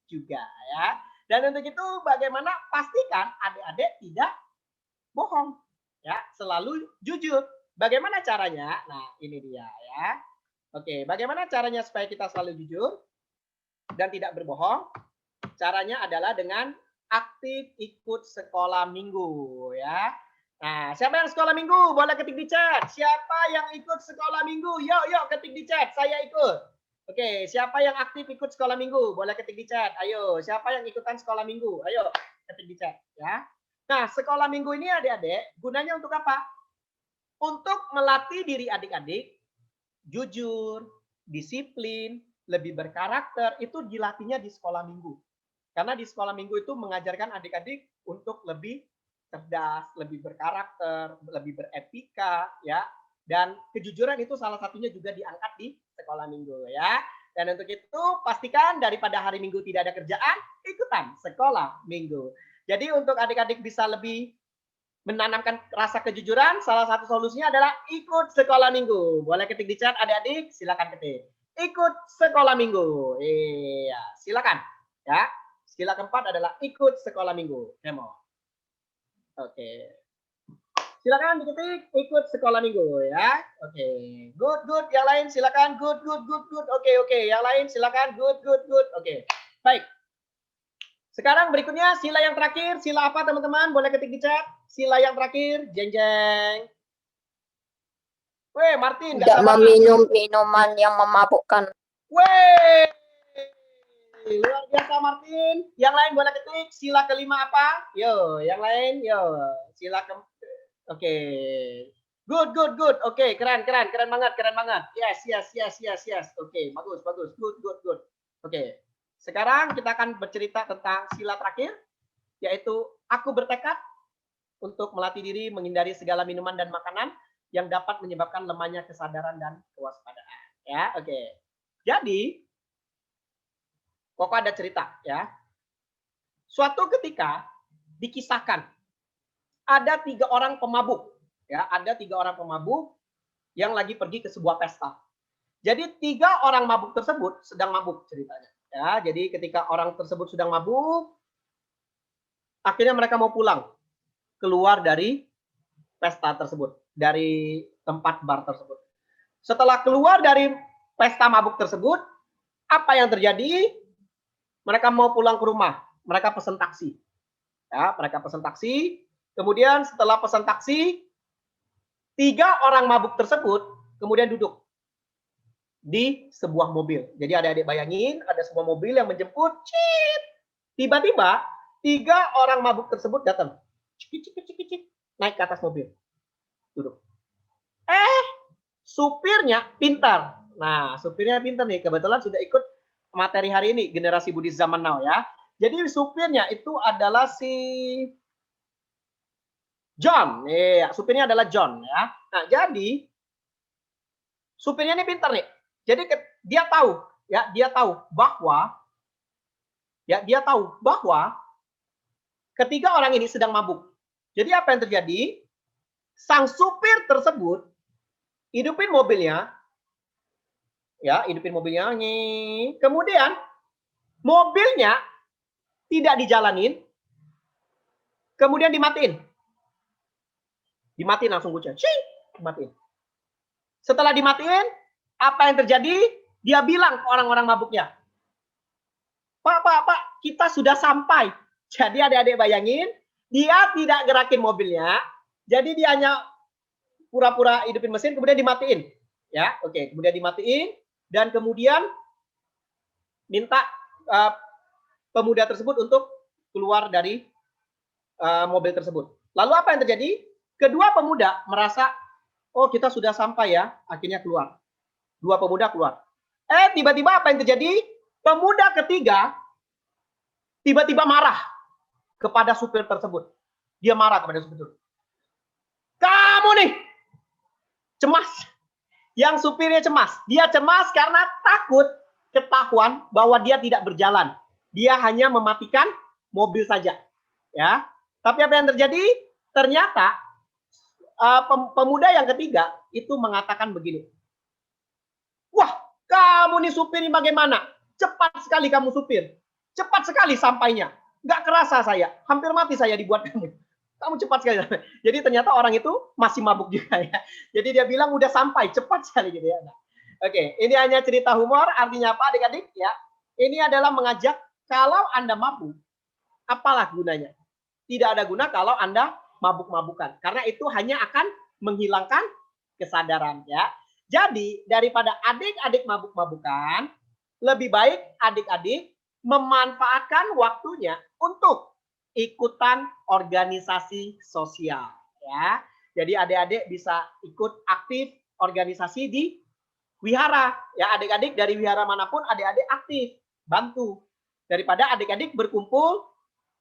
juga ya. Dan untuk itu bagaimana pastikan adik-adik tidak bohong ya, selalu jujur. Bagaimana caranya? Nah, ini dia ya. Oke, bagaimana caranya supaya kita selalu jujur? dan tidak berbohong, caranya adalah dengan aktif ikut sekolah minggu ya. Nah, siapa yang sekolah minggu? Boleh ketik di chat. Siapa yang ikut sekolah minggu? Yuk ketik di chat. Saya ikut. Oke, siapa yang aktif ikut sekolah minggu? Boleh ketik di chat. Ayo, siapa yang ikutan sekolah minggu? Ayo, ketik di chat ya. Nah, sekolah minggu ini adik-adik gunanya untuk apa? Untuk melatih diri adik-adik jujur, disiplin, lebih berkarakter, itu dilatihnya di sekolah minggu. Karena di sekolah minggu itu mengajarkan adik-adik untuk lebih cerdas, lebih berkarakter, lebih beretika, ya. Dan kejujuran itu salah satunya juga diangkat di sekolah minggu, ya. Dan untuk itu pastikan daripada hari Minggu tidak ada kerjaan, ikutan sekolah minggu. Jadi untuk adik-adik bisa lebih menanamkan rasa kejujuran, salah satu solusinya adalah ikut sekolah minggu. Boleh ketik di chat adik-adik, silakan ketik. Ikut sekolah minggu. Iya, silakan. Ya. Sila keempat adalah ikut sekolah minggu. Demo. Oke. Silakan diketik ikut sekolah minggu ya. Oke. Good. Yang lain silakan good. Oke. Yang lain silakan good. Oke. Baik. Sekarang berikutnya sila yang terakhir. Sila apa teman-teman? Boleh ketik di chat. Sila yang terakhir. Jeng. Weh, Martin. Tidak meminum minuman yang memabukkan. Weh. Luar biasa Martin. Yang lain boleh ketik sila kelima apa? Yo, yang lain yo. Sila ke Oke. Good. Oke, keren banget. Yes. Oke, bagus. Good. Oke. Sekarang kita akan bercerita tentang sila terakhir, yaitu aku bertekad untuk melatih diri menghindari segala minuman dan makanan yang dapat menyebabkan lemahnya kesadaran dan kewaspadaan. Ya, oke. Jadi Koko ada cerita ya. Suatu ketika dikisahkan ada 3 orang pemabuk ya, ada 3 orang pemabuk yang lagi pergi ke sebuah pesta. Jadi 3 orang mabuk tersebut sedang mabuk ceritanya ya. Jadi ketika orang tersebut sedang mabuk, akhirnya mereka mau pulang keluar dari pesta tersebut, dari tempat bar tersebut. Setelah keluar dari pesta mabuk tersebut, apa yang terjadi? Mereka mau pulang ke rumah, mereka pesan taksi. Ya, mereka pesan taksi. Kemudian setelah pesan taksi, 3 orang mabuk tersebut kemudian duduk di sebuah mobil. Jadi adik-adik bayangin, ada sebuah mobil yang menjemput. Cip. Tiba-tiba 3 orang mabuk tersebut datang. Cik, naik ke atas mobil. Duduk. Supirnya pintar. Nah, supirnya pintar nih. Kebetulan sudah ikut materi hari ini, generasi Buddhis zaman now ya. Jadi supirnya itu adalah si John. Iya, supirnya adalah John ya. Nah, jadi supirnya ini pintar nih. Jadi dia tahu bahwa ketiga orang ini sedang mabuk. Jadi apa yang terjadi? Sang supir tersebut hidupin mobilnya. Ya, hidupin mobilnya. Kemudian mobilnya tidak dijalanin. Kemudian dimatiin. Dimatiin langsung kunci. Dimatiin. Setelah dimatiin, apa yang terjadi? Dia bilang ke orang-orang mabuknya, Pak, kita sudah sampai. Jadi adik-adik bayangin, dia tidak gerakin mobilnya. Jadi dia hanya pura-pura hidupin mesin, kemudian dimatiin. Ya, oke. Kemudian dimatiin. Dan kemudian minta pemuda tersebut untuk keluar dari mobil tersebut. Lalu apa yang terjadi? Kedua pemuda merasa, oh kita sudah sampai ya, akhirnya keluar. 2 pemuda keluar. Tiba-tiba apa yang terjadi? Pemuda ketiga tiba-tiba marah kepada supir tersebut. Dia marah kepada supir tersebut. Kamu nih cemas. Yang supirnya cemas. Dia cemas karena takut ketahuan bahwa dia tidak berjalan. Dia hanya mematikan mobil saja. Ya. Tapi apa yang terjadi? Ternyata pemuda yang ketiga itu mengatakan begini. Wah, kamu nih supir ini bagaimana? Cepat sekali kamu supir. Cepat sekali sampainya. Nggak kerasa saya. Hampir mati saya dibuat kamu. Kamu cepat sekali. Jadi ternyata orang itu masih mabuk juga ya. Jadi dia bilang udah sampai cepat sekali gitu ya. Nah, oke, ini hanya cerita humor. Artinya apa adik-adik ya? Ini adalah mengajak kalau Anda mabuk, apalah gunanya? Tidak ada guna kalau Anda mabuk-mabukan. Karena itu hanya akan menghilangkan kesadaran ya. Jadi daripada adik-adik mabuk-mabukan, lebih baik adik-adik memanfaatkan waktunya untuk ikutan organisasi sosial ya. Jadi adik-adik bisa ikut aktif organisasi di wihara ya. Adik-adik dari wihara manapun adik-adik aktif bantu daripada adik-adik berkumpul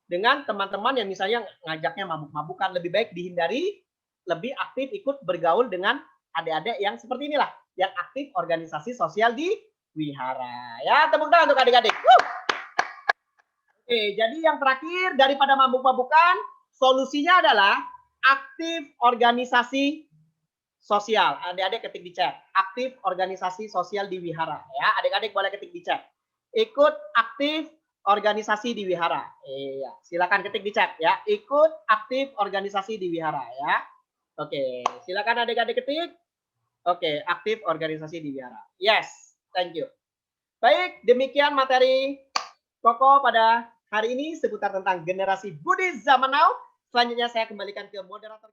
dengan teman-teman yang misalnya ngajaknya mabuk-mabukan. Lebih baik dihindari, lebih aktif ikut bergaul dengan adik-adik yang seperti inilah, yang aktif organisasi sosial di wihara. Ya, tepuk tangan untuk adik-adik. Oke, jadi yang terakhir daripada mabuk-mabukan, solusinya adalah aktif organisasi sosial. Adik-adik ketik di chat. Aktif organisasi sosial di wihara. Ya, adik-adik boleh ketik di chat. Ikut aktif organisasi di wihara. Iya, silakan ketik di chat ya. Ikut aktif organisasi di wihara ya. Oke, silakan adik-adik ketik. Oke, aktif organisasi di wihara. Yes, thank you. Baik, demikian materi pokok pada hari ini seputar tentang generasi Buddhis zaman now. Selanjutnya saya kembalikan ke moderator.